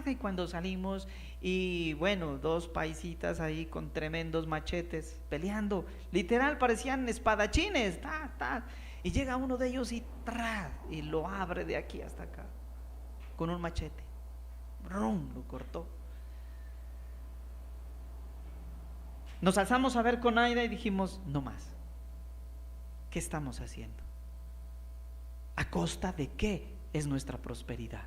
y cuando salimos, y bueno, 2 paisitas ahí con tremendos machetes peleando, literal parecían espadachines, y llega uno de ellos y lo abre de aquí hasta acá con un machete, lo cortó. Nos alzamos a ver con Aida y dijimos, no más. ¿Qué estamos haciendo? ¿A costa de qué es nuestra prosperidad?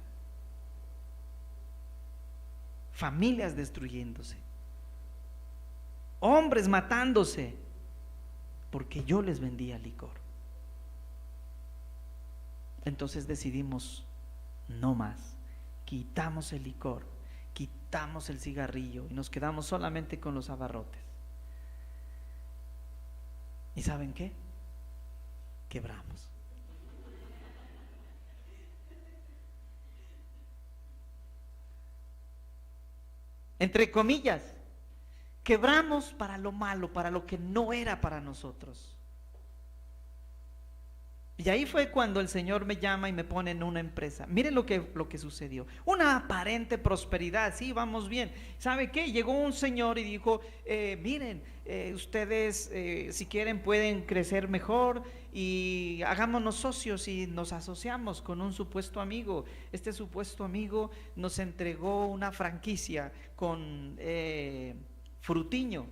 Familias destruyéndose, hombres matándose, porque yo les vendía licor. Entonces decidimos, no más. Quitamos el licor, quitamos el cigarrillo y nos quedamos solamente con los abarrotes. ¿Y saben qué? Quebramos. Entre comillas, quebramos para lo malo, para lo que no era para nosotros. Y ahí fue cuando el Señor me llama y me pone en una empresa. Miren lo que sucedió. Una aparente prosperidad, sí, vamos bien. ¿Sabe qué? Llegó un señor y dijo, miren, ustedes si quieren pueden crecer mejor y hagámonos socios y nos asociamos con un supuesto amigo. Este supuesto amigo nos entregó una franquicia con Frutiño.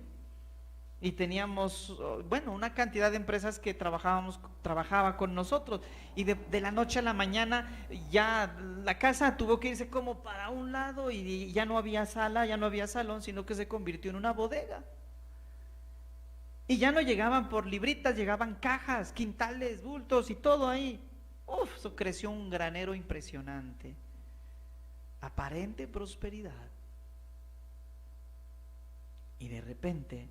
Y teníamos, bueno, una cantidad de empresas que trabajaba con nosotros. Y de la noche a la mañana ya la casa tuvo que irse como para un lado y ya no había sala, ya no había salón, sino que se convirtió en una bodega. Y ya no llegaban por libritas, llegaban cajas, quintales, bultos y todo ahí. Uf, eso creció un granero impresionante. Aparente prosperidad. Y de repente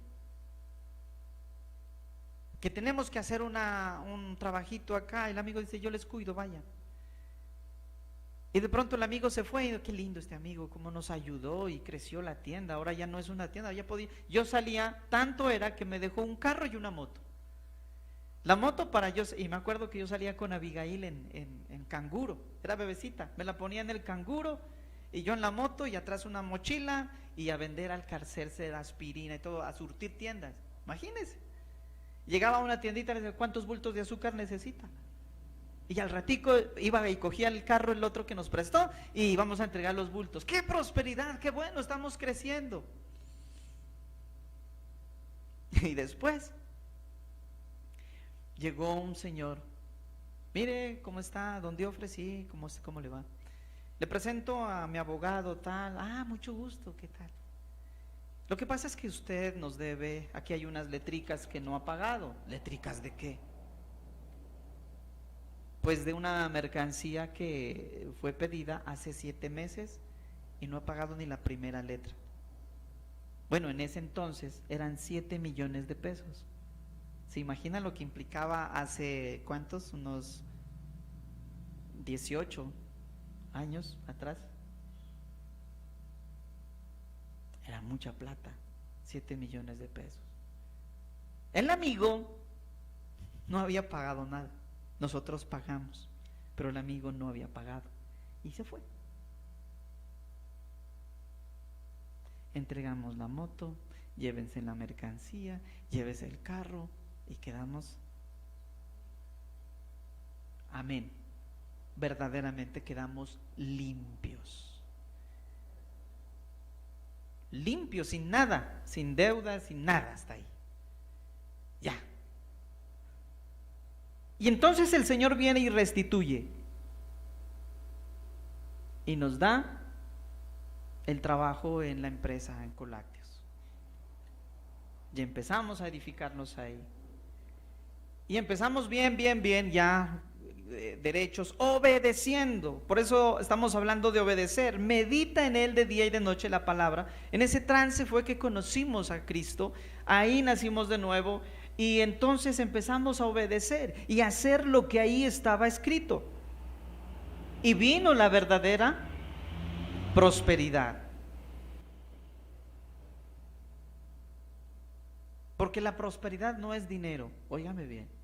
que tenemos que hacer un trabajito acá, el amigo dice, yo les cuido, vayan. Y de pronto el amigo se fue y qué lindo este amigo, cómo nos ayudó y creció la tienda, ahora ya no es una tienda, ya podía, yo salía, tanto era que me dejó un carro y una moto. La moto para yo, y me acuerdo que yo salía con Abigail en canguro, era bebecita, me la ponía en el canguro y yo en la moto y atrás una mochila y a vender Alka-Seltzer, aspirina y todo, a surtir tiendas, imagínense. Llegaba a una tiendita y le decía, ¿cuántos bultos de azúcar necesita? Y al ratico iba y cogía el carro el otro que nos prestó y íbamos a entregar los bultos. ¡Qué prosperidad! ¡Qué bueno! Estamos creciendo. Y después llegó un señor. Mire cómo está, don Diofre, sí, cómo le va. Le presento a mi abogado tal. Ah, mucho gusto, ¿qué tal? Lo que pasa es que usted nos debe, aquí hay unas letricas que no ha pagado. ¿Letricas de qué? Pues de una mercancía que fue pedida hace 7 meses y no ha pagado ni la primera letra. Bueno, en ese entonces eran 7 millones de pesos. ¿Se imagina lo que implicaba hace cuántos? Unos 18 años atrás. Era mucha plata, 7 millones de pesos. El amigo no había pagado nada, nosotros pagamos, pero el amigo no había pagado y se fue. Entregamos la moto, llévense la mercancía, llévese el carro y quedamos, amén, verdaderamente quedamos limpios. Limpio, sin nada, sin deuda, sin nada, hasta ahí. Ya. Y entonces el Señor viene y restituye. Y nos da el trabajo en la empresa en Colácteos. Y empezamos a edificarnos ahí. Y empezamos bien, ya derechos, obedeciendo. Por eso estamos hablando de obedecer. Medita en él de día y de noche la palabra. En ese trance fue que conocimos a Cristo. Ahí nacimos de nuevo y entonces empezamos a obedecer y a hacer lo que ahí estaba escrito. Y vino la verdadera prosperidad. Porque la prosperidad no es dinero, óigame bien.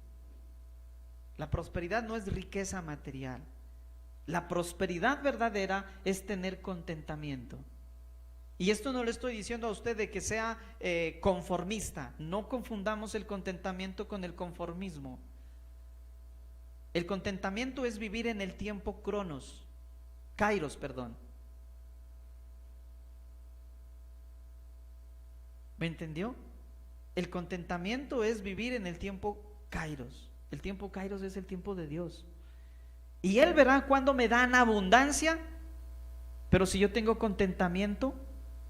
La prosperidad no es riqueza material. La prosperidad verdadera es tener contentamiento. Y esto no le estoy diciendo a usted de que sea conformista. No confundamos el contentamiento con el conformismo. El contentamiento es vivir en el tiempo kairos, perdón. ¿Me entendió? El contentamiento es vivir en el tiempo kairos. El tiempo kairos es el tiempo de Dios. Y Él verá cuando me dan abundancia, pero si yo tengo contentamiento,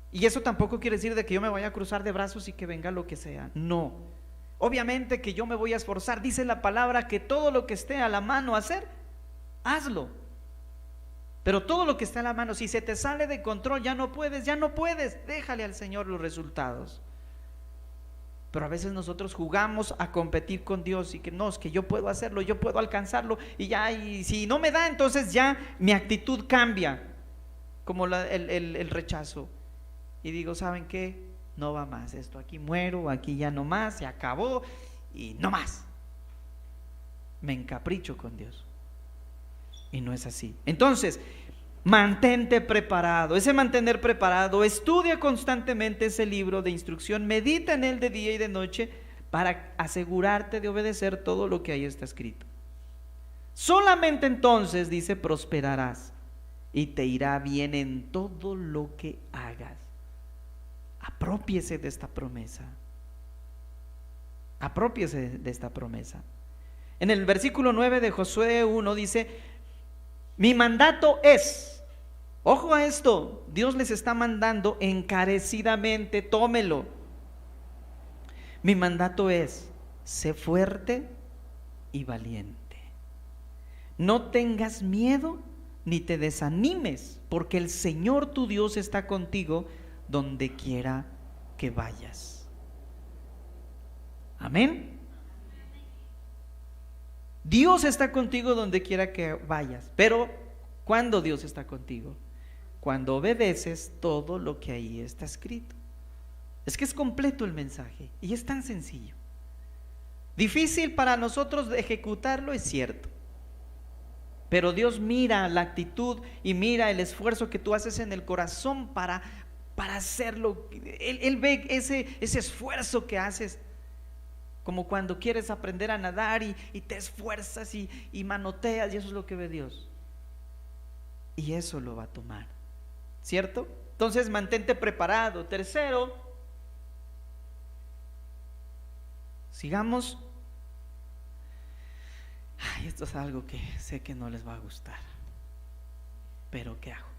y eso tampoco quiere decir de que yo me vaya a cruzar de brazos y que venga lo que sea, no. Obviamente que yo me voy a esforzar, dice la palabra que todo lo que esté a la mano hacer, hazlo. Pero todo lo que está a la mano, si se te sale de control, ya no puedes, déjale al Señor los resultados. Pero a veces nosotros jugamos a competir con Dios y que no, es que yo puedo hacerlo, yo puedo alcanzarlo y ya, y si no me da, entonces ya mi actitud cambia, como el rechazo. Y digo, ¿saben qué? No va más esto, aquí muero, aquí ya no más, se acabó y no más. me encapricho con Dios. Y no es así. Entonces, mantente preparado. Ese mantener preparado, estudia constantemente ese libro de instrucción, medita en él de día y de noche para asegurarte de obedecer todo lo que ahí está escrito. Solamente entonces, dice, prosperarás y te irá bien en todo lo que hagas. Aprópiese de esta promesa. Aprópiese de esta promesa. En el versículo 9 de Josué 1 dice: mi mandato es, ojo a esto, Dios les está mandando encarecidamente, tómelo. Mi mandato es, sé fuerte y valiente. No tengas miedo ni te desanimes, porque el Señor tu Dios está contigo donde quiera que vayas. Amén. Dios está contigo donde quiera que vayas. Pero ¿cuándo Dios está contigo? Cuando obedeces todo lo que ahí está escrito. Es que es completo el mensaje y es tan sencillo. Difícil para nosotros de ejecutarlo, es cierto, pero Dios mira la actitud y mira el esfuerzo que tú haces en el corazón para hacerlo. Él ve ese esfuerzo que haces, como cuando quieres aprender a nadar y te esfuerzas y manoteas, y eso es lo que ve Dios. Y eso lo va a tomar, ¿cierto? Entonces mantente preparado. Tercero, sigamos. Ay, esto es algo que sé que no les va a gustar, pero ¿qué hago?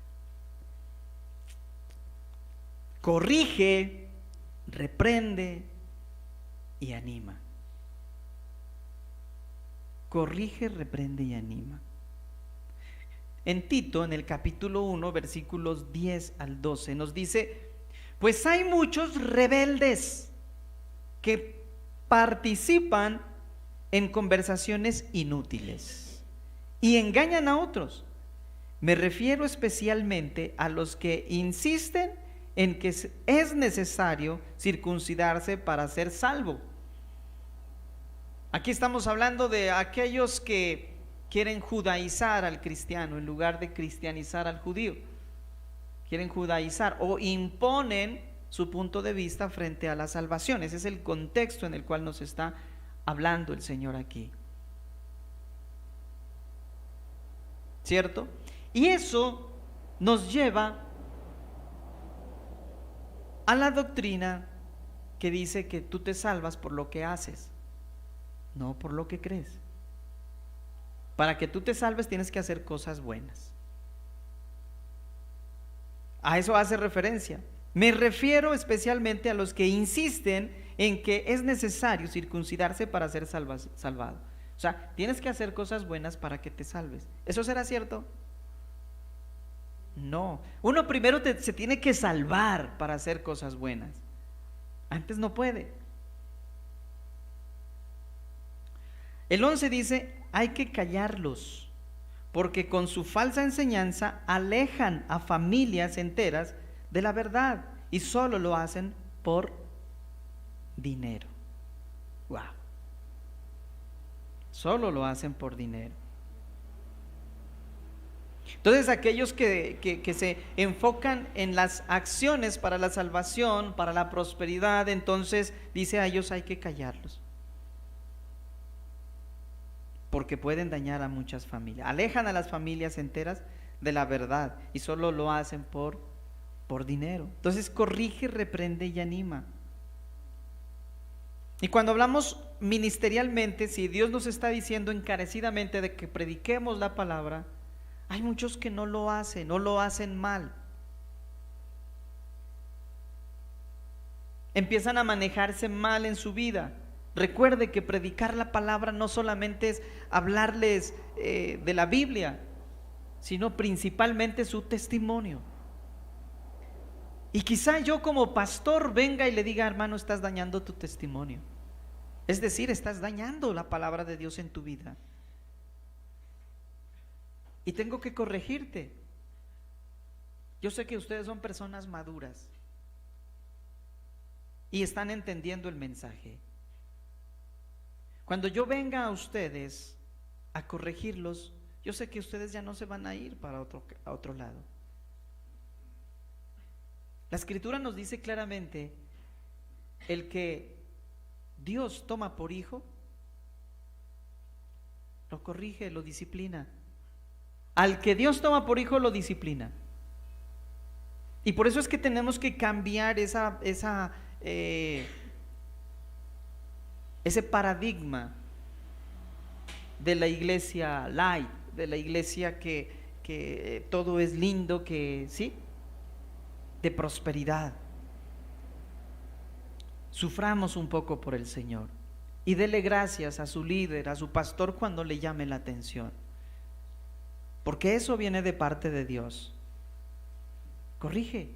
Corrige, reprende y anima. Corrige, reprende y anima. En Tito, en el capítulo 1, versículos 10 al 12, nos dice: pues hay muchos rebeldes que participan en conversaciones inútiles y engañan a otros. Me refiero especialmente a los que insisten en que es necesario circuncidarse para ser salvo. Aquí estamos hablando de aquellos que quieren judaizar al cristiano en lugar de cristianizar al judío. Quieren judaizar o imponen su punto de vista frente a la salvación. Ese es el contexto en el cual nos está hablando el Señor aquí, ¿cierto? Y eso nos lleva a la doctrina que dice que tú te salvas por lo que haces, no por lo que crees. Para que tú te salves tienes que hacer cosas buenas. A eso hace referencia. Me refiero especialmente a los que insisten en que es necesario circuncidarse para ser salvado. O sea, tienes que hacer cosas buenas para que te salves. ¿Eso será cierto? No. Uno primero se tiene que salvar para hacer cosas buenas. Antes no puede. El 11 dice: hay que callarlos, porque con su falsa enseñanza alejan a familias enteras de la verdad y solo lo hacen por dinero. Wow. Solo lo hacen por dinero. Entonces aquellos que se enfocan en las acciones para la salvación, para la prosperidad, entonces dice a ellos hay que callarlos, porque pueden dañar a muchas familias. Alejan a las familias enteras de la verdad y solo lo hacen por dinero. Entonces corrige, reprende y anima. Y cuando hablamos ministerialmente, si Dios nos está diciendo encarecidamente de que prediquemos la palabra, hay muchos que no lo hacen mal. Empiezan a manejarse mal en su vida. Recuerde que predicar la palabra no solamente es hablarles de la Biblia, sino principalmente su testimonio. Y quizá yo como pastor venga y le diga: hermano, estás dañando tu testimonio. Es decir, estás dañando la palabra de Dios en tu vida. Y tengo que corregirte. Yo sé que ustedes son personas maduras y están entendiendo el mensaje. Cuando yo venga a ustedes a corregirlos, yo sé que ustedes ya no se van a ir para a otro lado. La Escritura nos dice claramente: el que Dios toma por hijo, lo corrige, lo disciplina. Al que Dios toma por hijo, lo disciplina. Y por eso es que tenemos que cambiar ese paradigma de la iglesia light, de la iglesia que todo es lindo, que sí, de prosperidad. Suframos un poco por el Señor y dele gracias a su líder, a su pastor, cuando le llame la atención, porque eso viene de parte de Dios. Corrige.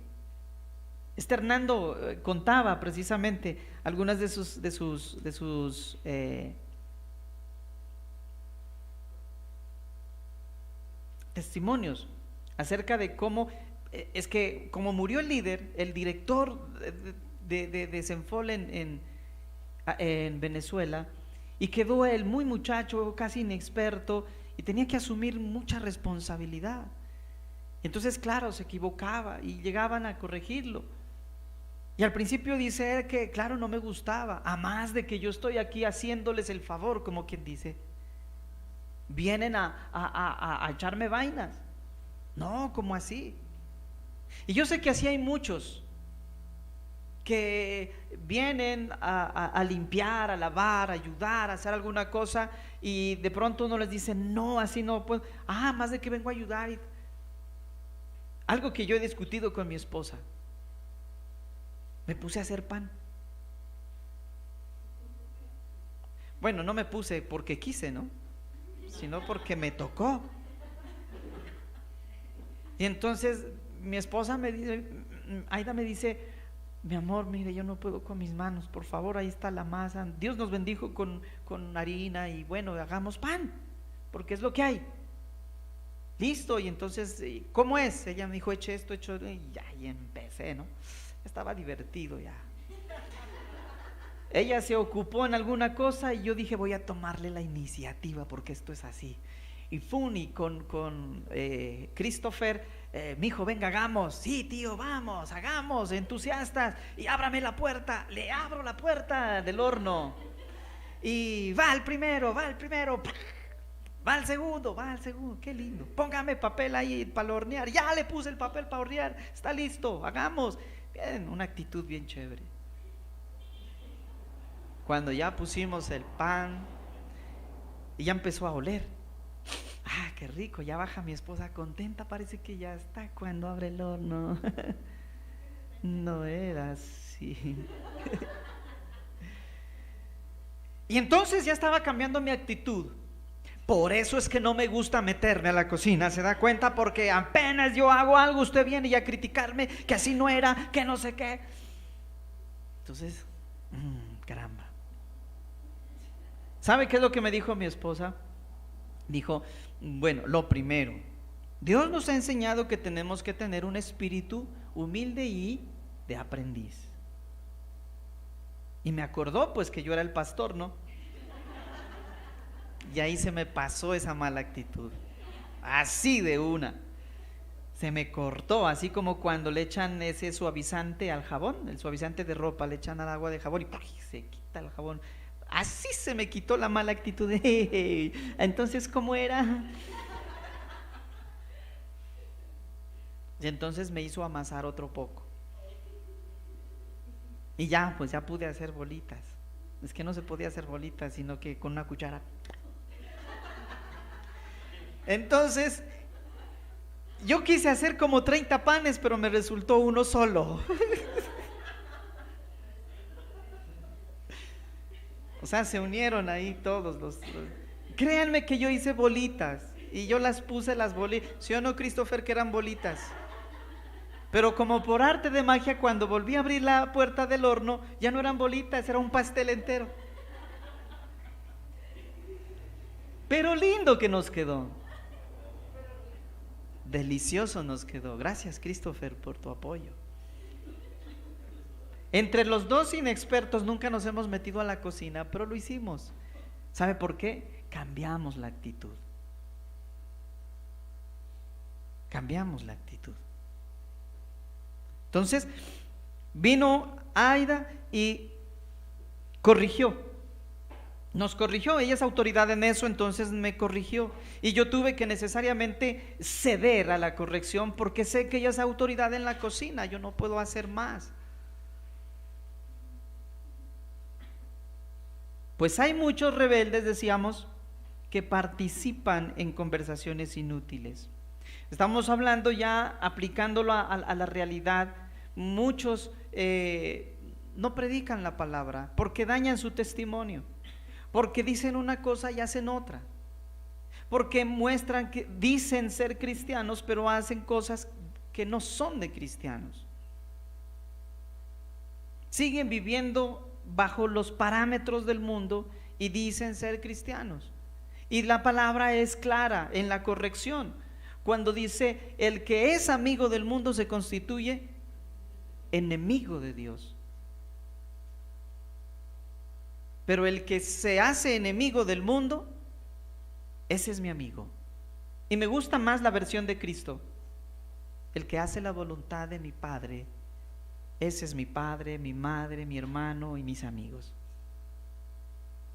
Hernando contaba precisamente algunas de sus testimonios acerca de cómo es que como murió el líder, el director de Senfol en Venezuela, y quedó él muy muchacho, casi inexperto, y tenía que asumir mucha responsabilidad. Entonces, claro, se equivocaba y llegaban a corregirlo. Y al principio dice él que, claro, no me gustaba, a más de que yo estoy aquí haciéndoles el favor, como quien dice, vienen a echarme vainas. No, ¿cómo así? Y yo sé que así hay muchos que vienen a limpiar, a lavar, a ayudar, a hacer alguna cosa, y de pronto uno les dice: no, así no puedo. Más de que vengo a ayudar. Algo que yo he discutido con mi esposa: me puse a hacer pan. Bueno, no me puse porque quise, ¿no? Sino porque me tocó. Y entonces mi esposa me dice, Aida me dice: mi amor, mire, yo no puedo con mis manos, por favor, ahí está la masa. Dios nos bendijo con harina, y bueno, hagamos pan, porque es lo que hay. Listo. Y entonces, ¿cómo es? Ella me dijo: eche esto, y ya, y empecé, ¿no? Estaba divertido ya. Ella se ocupó en alguna cosa y yo dije: voy a tomarle la iniciativa, porque esto es así. Y Funny con Christopher, mi hijo, venga, hagamos. Sí, tío, vamos, hagamos, entusiastas. Y ábrame la puerta. Le abro la puerta del horno. Y va el primero. Va al segundo, qué lindo. Póngame papel ahí para hornear. Ya le puse el papel para hornear. Está listo, hagamos. Bien, una actitud bien chévere. Cuando ya pusimos el pan y ya empezó a oler, qué rico, ya baja mi esposa contenta, parece que ya está cuando abre el horno. No era así. Y entonces ya estaba cambiando mi actitud. Por eso es que no me gusta meterme a la cocina, ¿se da cuenta? Porque apenas yo hago algo, usted viene ya a criticarme que así no era, que no sé qué. Entonces, caramba. ¿Sabe qué es lo que me dijo mi esposa? Dijo: bueno, lo primero, Dios nos ha enseñado que tenemos que tener un espíritu humilde y de aprendiz. Y me acordó pues que yo era el pastor, ¿no? Y ahí se me pasó esa mala actitud, así de una. Se me cortó, así como cuando le echan ese suavizante al jabón, el suavizante de ropa, le echan al agua de jabón y se quita el jabón. Así se me quitó la mala actitud. Entonces, ¿cómo era? Y entonces me hizo amasar otro poco. Y ya, pues ya pude hacer bolitas. Es que no se podía hacer bolitas, sino que con una cuchara. Entonces, yo quise hacer como 30 panes, pero me resultó uno solo. O sea, se unieron ahí todos los... Créanme que yo hice bolitas y yo las puse las bolitas. ¿Sí o no, Christopher, que eran bolitas? Pero como por arte de magia, cuando volví a abrir la puerta del horno, ya no eran bolitas, era un pastel entero. Pero lindo que nos quedó. Delicioso nos quedó. Gracias, Christopher, por tu apoyo. Entre los dos inexpertos nunca nos hemos metido a la cocina, pero lo hicimos. ¿Sabe por qué? cambiamos la actitud. Cambiamos la actitud. Entonces, vino Aida y corrigió. Nos corrigió, ella es autoridad en eso, entonces me corrigió. Y yo tuve que necesariamente ceder a la corrección porque sé que ella es autoridad en la cocina, yo no puedo hacer más. Pues hay muchos rebeldes, decíamos, que participan en conversaciones inútiles. Estamos hablando ya, aplicándolo a la realidad. Muchos no predican la palabra porque dañan su testimonio, porque dicen una cosa y hacen otra, porque muestran que dicen ser cristianos pero hacen cosas que no son de cristianos. Siguen viviendo bajo los parámetros del mundo y dicen ser cristianos. Y la palabra es clara en la corrección cuando dice: el que es amigo del mundo se constituye enemigo de Dios. Pero el que se hace enemigo del mundo, ese es mi amigo. Y me gusta más la versión de Cristo: el que hace la voluntad de mi Padre, ese es mi padre, mi madre, mi hermano y mis amigos.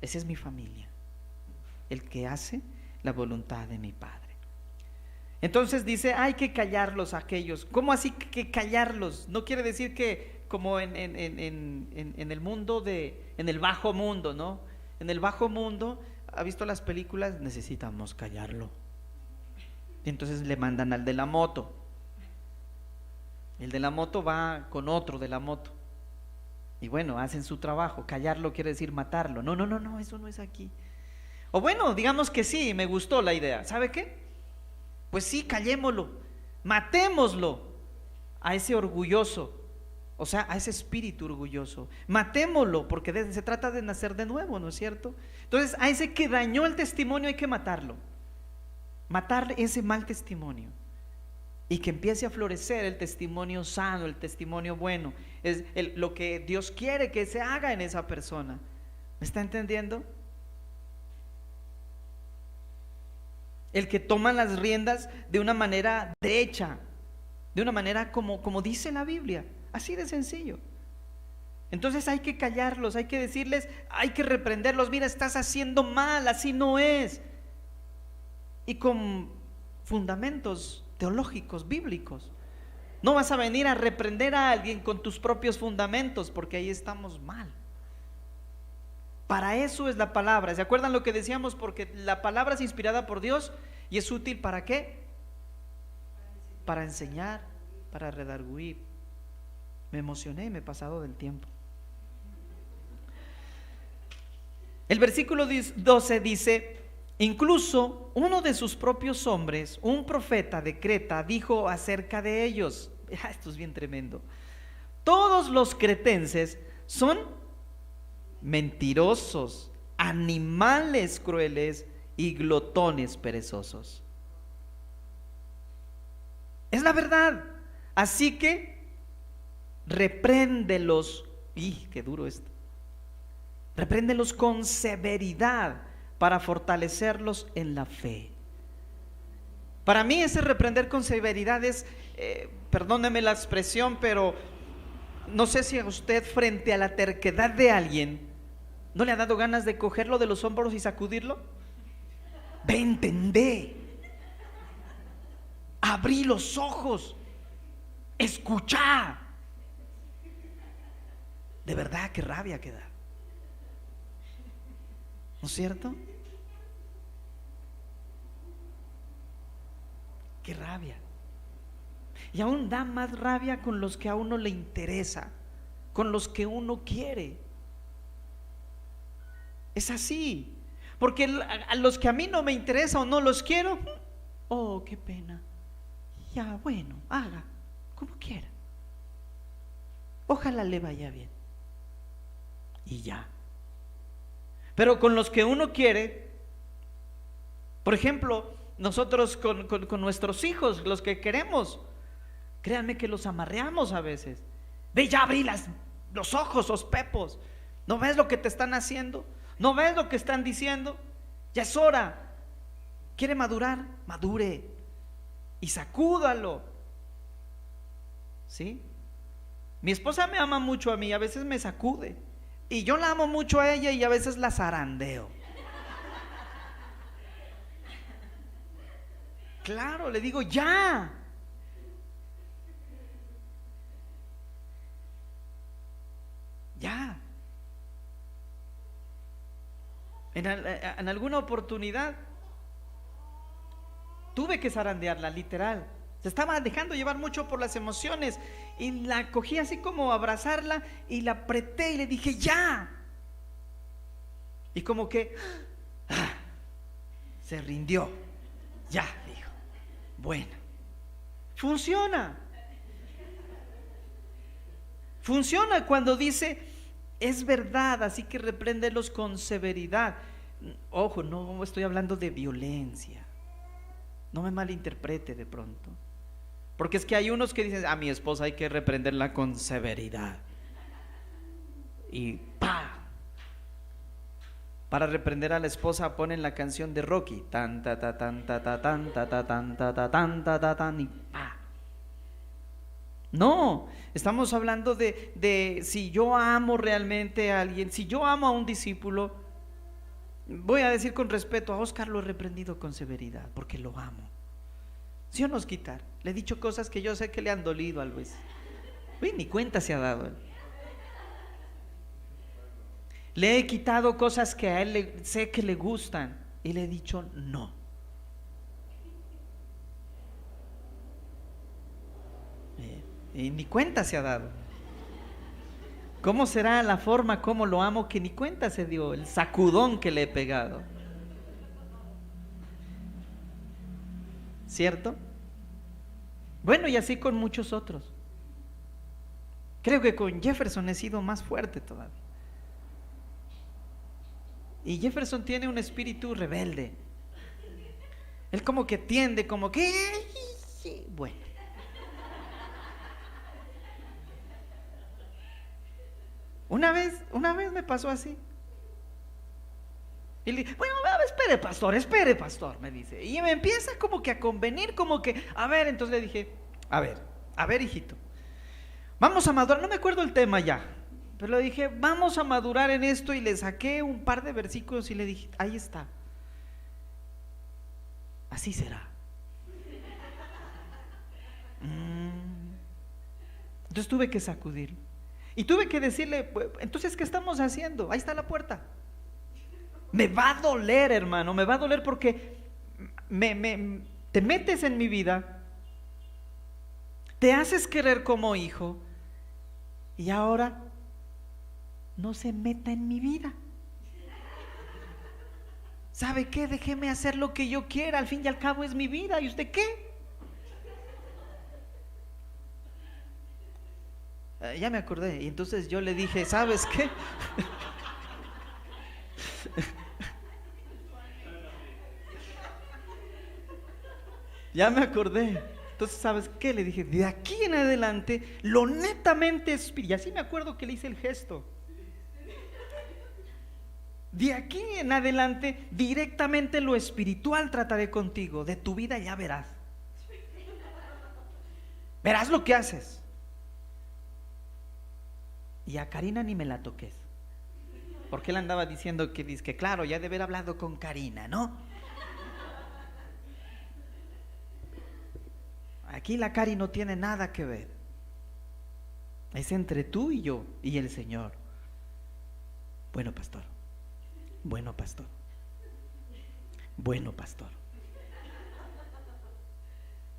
Esa es mi familia, el que hace la voluntad de mi Padre. Entonces dice: hay que callarlos a aquellos. ¿Cómo así que callarlos? No quiere decir que como en el mundo en el bajo mundo, ¿no? En el bajo mundo, ¿ha visto las películas? Necesitamos callarlo. Y entonces le mandan al de la moto. El de la moto va con otro de la moto. Y bueno, hacen su trabajo. Callarlo quiere decir matarlo. No, eso no es aquí. O bueno, digamos que sí, me gustó la idea. ¿Sabe qué? Pues sí, callémoslo, matémoslo a ese orgulloso, o sea, a ese espíritu orgulloso. Matémoslo, porque se trata de nacer de nuevo, ¿no es cierto? Entonces, a ese que dañó el testimonio hay que matarlo. Matar ese mal testimonio y que empiece a florecer el testimonio sano, el testimonio bueno. Es lo que Dios quiere que se haga en esa persona. ¿Me está entendiendo? El que toma las riendas de una manera derecha, de una manera como dice la Biblia, así de sencillo. Entonces hay que callarlos, hay que decirles, hay que reprenderlos: mira, estás haciendo mal, así no es. Y con fundamentos teológicos, bíblicos. No vas a venir a reprender a alguien con tus propios fundamentos, porque ahí estamos mal. Para eso es la palabra. ¿Se acuerdan lo que decíamos? Porque la palabra es inspirada por Dios y es útil ¿para qué? Para enseñar, para redarguir. Me emocioné, me he pasado del tiempo. El versículo 12 dice: incluso uno de sus propios hombres, un profeta de Creta, dijo acerca de ellos, esto es bien tremendo: todos los cretenses son mentirosos, animales crueles y glotones perezosos. Es la verdad. Así que repréndelos. Qué duro esto. Repréndelos con severidad para fortalecerlos en la fe. Para mí ese reprender con severidad es, perdóneme la expresión, pero no sé si a usted, frente a la terquedad de alguien, ¿no le ha dado ganas de cogerlo de los hombros y sacudirlo? Ve, entendé, abrí los ojos, escuchá. De verdad, qué rabia que da, ¿no es cierto? Qué rabia. Y aún da más rabia con los que a uno le interesa, con los que uno quiere. Es así. Porque a los que a mí no me interesa o no los quiero, oh, qué pena. Ya, bueno, haga como quiera. Ojalá le vaya bien. Y ya. Pero con los que uno quiere, por ejemplo, nosotros con nuestros hijos, los que queremos, créanme que los amarreamos a veces. Ve, ya abrí los ojos, los pepos. ¿No ves lo que te están haciendo? ¿No ves lo que están diciendo? Ya es hora. ¿Quiere madurar? Madure y sacúdalo. ¿Sí? Mi esposa me ama mucho a mí, a veces me sacude. Y yo la amo mucho a ella y a veces la zarandeo. Claro, le digo, ya. Ya. En alguna oportunidad tuve que zarandearla, literal. Se estaba dejando llevar mucho por las emociones y la cogí así como a abrazarla y la apreté y le dije, ya. Y como que se rindió. Ya, dijo. Bueno, funciona. Funciona cuando dice, es verdad, así que repréndelos con severidad. Ojo, no estoy hablando de violencia. No me malinterprete de pronto. Porque es que hay unos que dicen, a mi esposa hay que reprenderla con severidad. Y ¡pa! Para reprender a la esposa ponen la canción de Rocky. Tan ta ta tan ta ta tan ta ta tan ta ta tan ta ta tan y ¡pa! No, estamos hablando de si yo amo realmente a alguien, si yo amo a un discípulo, voy a decir con respeto, a Oscar lo he reprendido con severidad, porque lo amo. ¿Sí o no, Osquitar? Le he dicho cosas que yo sé que le han dolido a Luis. Uy, ni cuenta se ha dado él. Le he quitado cosas que a él sé que le gustan y le he dicho no. Y ni cuenta se ha dado. ¿Cómo será la forma como lo amo que ni cuenta se dio? El sacudón que le he pegado. ¿Cierto? Bueno, y así con muchos otros. Creo que con Jefferson he sido más fuerte todavía. Y Jefferson tiene un espíritu rebelde. Él como que tiende, como que... Bueno. Una vez me pasó así. Y le dije, bueno, espere, pastor, me dice. Y me empieza como que a convenir, como que, a ver, entonces le dije, a ver, hijito, vamos a madurar, no me acuerdo el tema ya, pero le dije, vamos a madurar en esto y le saqué un par de versículos y le dije, ahí está, así será. Entonces tuve que sacudirlo y tuve que decirle, entonces, ¿qué estamos haciendo? Ahí está la puerta. Me va a doler, hermano, me va a doler porque te metes en mi vida, te haces querer como hijo y ahora no se meta en mi vida. ¿Sabe qué? Déjeme hacer lo que yo quiera, al fin y al cabo es mi vida. ¿Y usted qué? Ya me acordé. Y entonces yo le dije, ¿sabes qué? Ya me acordé. Entonces, ¿sabes qué? Le dije, de aquí en adelante, lo netamente espiritual. Y así me acuerdo que le hice el gesto. De aquí en adelante, directamente lo espiritual trataré contigo. De tu vida ya verás. Verás lo que haces. Y a Karina ni me la toques. Porque él andaba diciendo que dice que claro, ya de haber hablado con Karina, ¿no? Aquí la Cari no tiene nada que ver. Es entre tú y yo y el Señor. Bueno, pastor. Bueno, pastor. Bueno, pastor.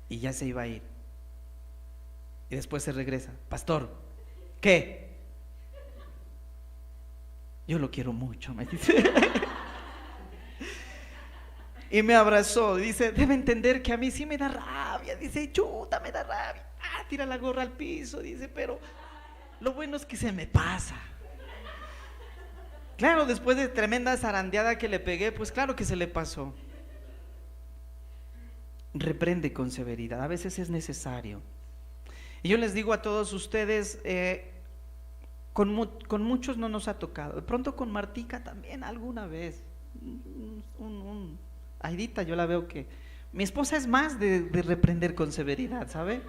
Y ya se iba a ir. Y después se regresa. Pastor, ¿qué? Yo lo quiero mucho, me dice. Y me abrazó, dice, debe entender que a mí sí me da rabia, dice, chuta, me da rabia, tira la gorra al piso, dice, pero lo bueno es que se me pasa. Claro, después de tremenda zarandeada que le pegué, pues claro que se le pasó. Reprende con severidad, a veces es necesario. Y yo les digo a todos ustedes, con muchos no nos ha tocado, de pronto con Martica también alguna vez. Aidita, yo la veo que mi esposa es más de reprender con severidad, ¿sabe?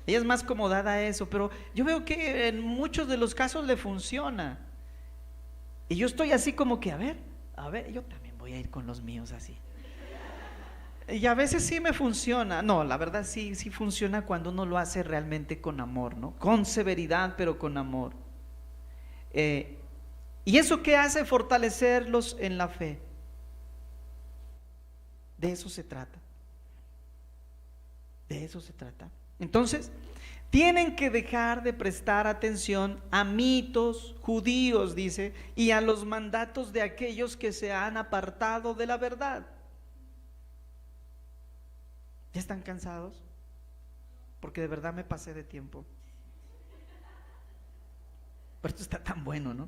Ella es más como dada a eso, pero yo veo que en muchos de los casos le funciona. Y yo estoy así como que, a ver, yo también voy a ir con los míos así. Y a veces sí me funciona. No, la verdad sí funciona cuando uno lo hace realmente con amor, ¿no? Con severidad, pero con amor. ¿Y eso qué hace? Fortalecerlos en la fe. De eso se trata. De eso se trata. Entonces, tienen que dejar de prestar atención a mitos judíos, dice, y a los mandatos de aquellos que se han apartado de la verdad. ¿Ya están cansados? Porque de verdad me pasé de tiempo. Pero esto está tan bueno, ¿no?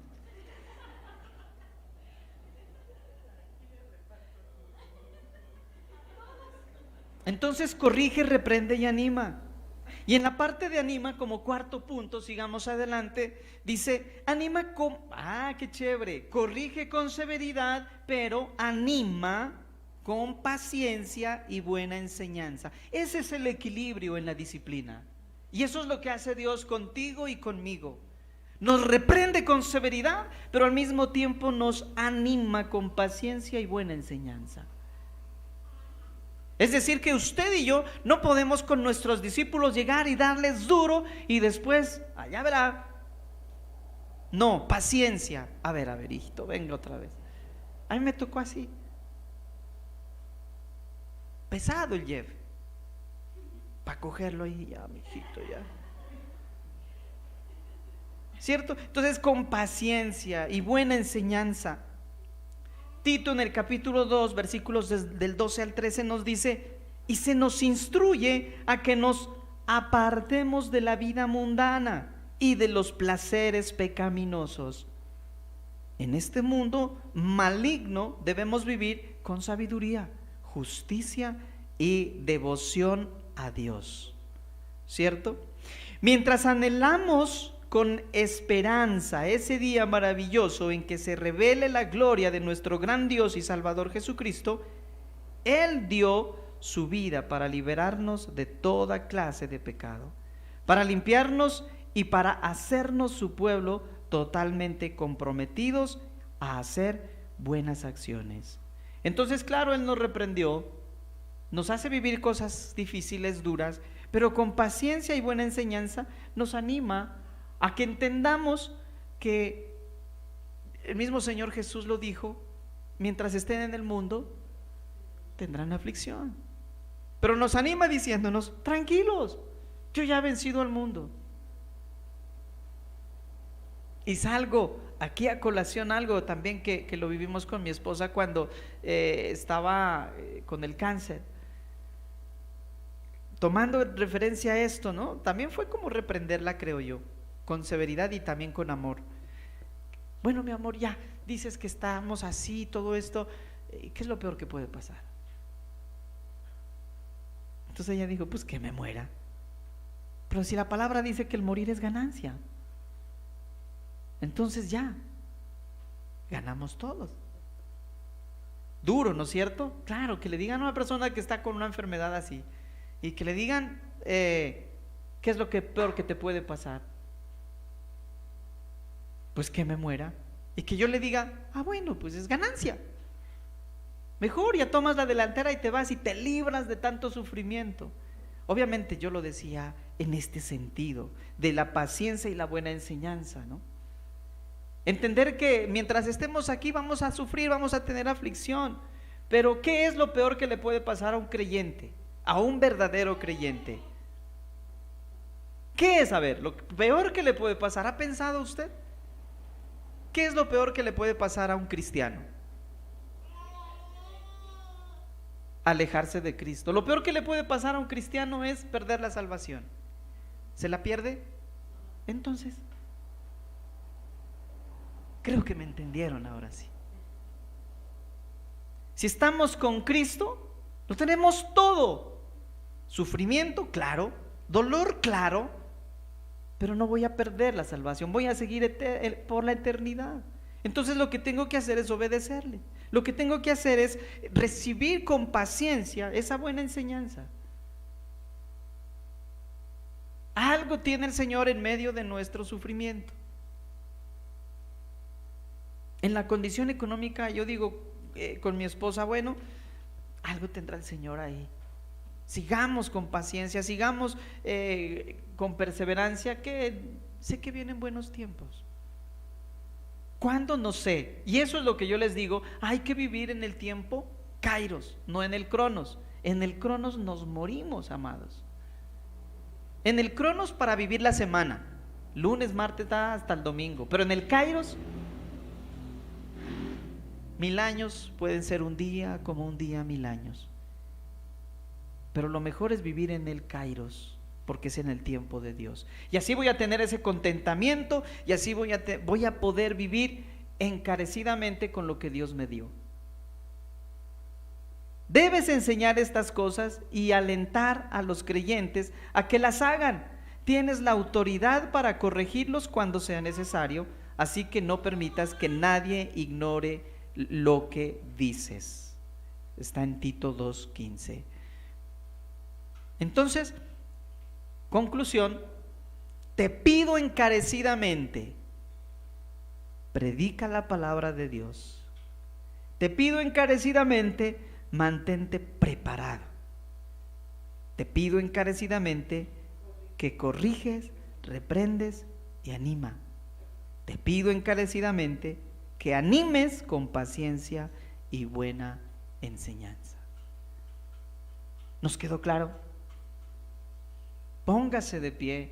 Entonces corrige, reprende y anima. Y en la parte de anima, como cuarto punto, sigamos adelante, dice, anima con, qué chévere, corrige con severidad, pero anima con paciencia y buena enseñanza. Ese es el equilibrio en la disciplina. Y eso es lo que hace Dios contigo y conmigo. Nos reprende con severidad, pero al mismo tiempo nos anima con paciencia y buena enseñanza. Es decir, que usted y yo no podemos con nuestros discípulos llegar y darles duro y después, allá verá. No, paciencia. A ver, hijito, venga otra vez. A mí me tocó así. Pesado el Jeff. Para cogerlo ahí, ya, mijito, ya. ¿Cierto? Entonces, con paciencia y buena enseñanza. Tito en el capítulo 2, versículos del 12 al 13 nos dice, y se nos instruye a que nos apartemos de la vida mundana y de los placeres pecaminosos. En este mundo maligno debemos vivir con sabiduría, justicia y devoción a Dios. ¿Cierto? Mientras anhelamos con esperanza ese día maravilloso en que se revele la gloria de nuestro gran Dios y Salvador Jesucristo, Él dio su vida para liberarnos de toda clase de pecado, para limpiarnos y para hacernos su pueblo totalmente comprometidos a hacer buenas acciones. Entonces, claro, Él nos reprendió, nos hace vivir cosas difíciles, duras, pero con paciencia y buena enseñanza nos anima a que entendamos que el mismo Señor Jesús lo dijo, mientras estén en el mundo tendrán aflicción, pero nos anima diciéndonos, tranquilos, yo ya he vencido al mundo. Y salgo aquí a colación algo también que lo vivimos con mi esposa cuando estaba con el cáncer. Tomando referencia a esto, ¿no? También fue como reprenderla, creo yo, con severidad y también con amor. Bueno, mi amor, ya dices que estamos así, todo esto, ¿qué es lo peor que puede pasar? Entonces ella dijo, pues que me muera. Pero si la palabra dice que el morir es ganancia, entonces ya ganamos todos. Duro, ¿no es cierto? Claro, que le digan a una persona que está con una enfermedad así y que le digan ¿qué es lo peor que te puede pasar? Pues que me muera. Y que yo le diga, bueno, pues es ganancia. Mejor ya tomas la delantera y te vas y te libras de tanto sufrimiento. Obviamente yo lo decía en este sentido, de la paciencia y la buena enseñanza, ¿no? Entender que mientras estemos aquí vamos a sufrir, vamos a tener aflicción. Pero ¿qué es lo peor que le puede pasar a un creyente? A un verdadero creyente. ¿Qué es? A ver, lo peor que le puede pasar, ¿ha pensado usted? ¿Qué es lo peor que le puede pasar a un cristiano? Alejarse de Cristo. Lo peor que le puede pasar a un cristiano es perder la salvación. ¿Se la pierde? Entonces, creo que me entendieron ahora sí. Si estamos con Cristo, lo tenemos todo. Sufrimiento, claro. Dolor, claro. Pero no voy a perder la salvación, voy a seguir por la eternidad. Entonces lo que tengo que hacer es obedecerle. Lo que tengo que hacer es recibir con paciencia esa buena enseñanza. Algo tiene el Señor en medio de nuestro sufrimiento. En la condición económica, yo digo con mi esposa, bueno, algo tendrá el Señor ahí. Sigamos con paciencia, sigamos con perseverancia, que sé que vienen buenos tiempos. ¿Cuándo? No sé. Y eso es lo que yo les digo, hay que vivir en el tiempo Kairos, no en el Cronos. En el Cronos nos morimos, amados. En el Cronos para vivir la semana, lunes, martes, hasta el domingo. Pero en el Kairos, 1000 años pueden ser un día, como un día 1000 años. Pero lo mejor es vivir en el Kairos, porque es en el tiempo de Dios. Y así voy a tener ese contentamiento, y así voy a poder vivir encarecidamente con lo que Dios me dio. Debes enseñar estas cosas y alentar a los creyentes a que las hagan. Tienes la autoridad para corregirlos cuando sea necesario, así que no permitas que nadie ignore lo que dices. Está en Tito 2:15. Entonces, conclusión, te pido encarecidamente, predica la palabra de Dios. Te pido encarecidamente, mantente preparado. Te pido encarecidamente que corriges, reprendes y anima. Te pido encarecidamente que animes con paciencia y buena enseñanza. ¿Nos quedó claro? Póngase de pie.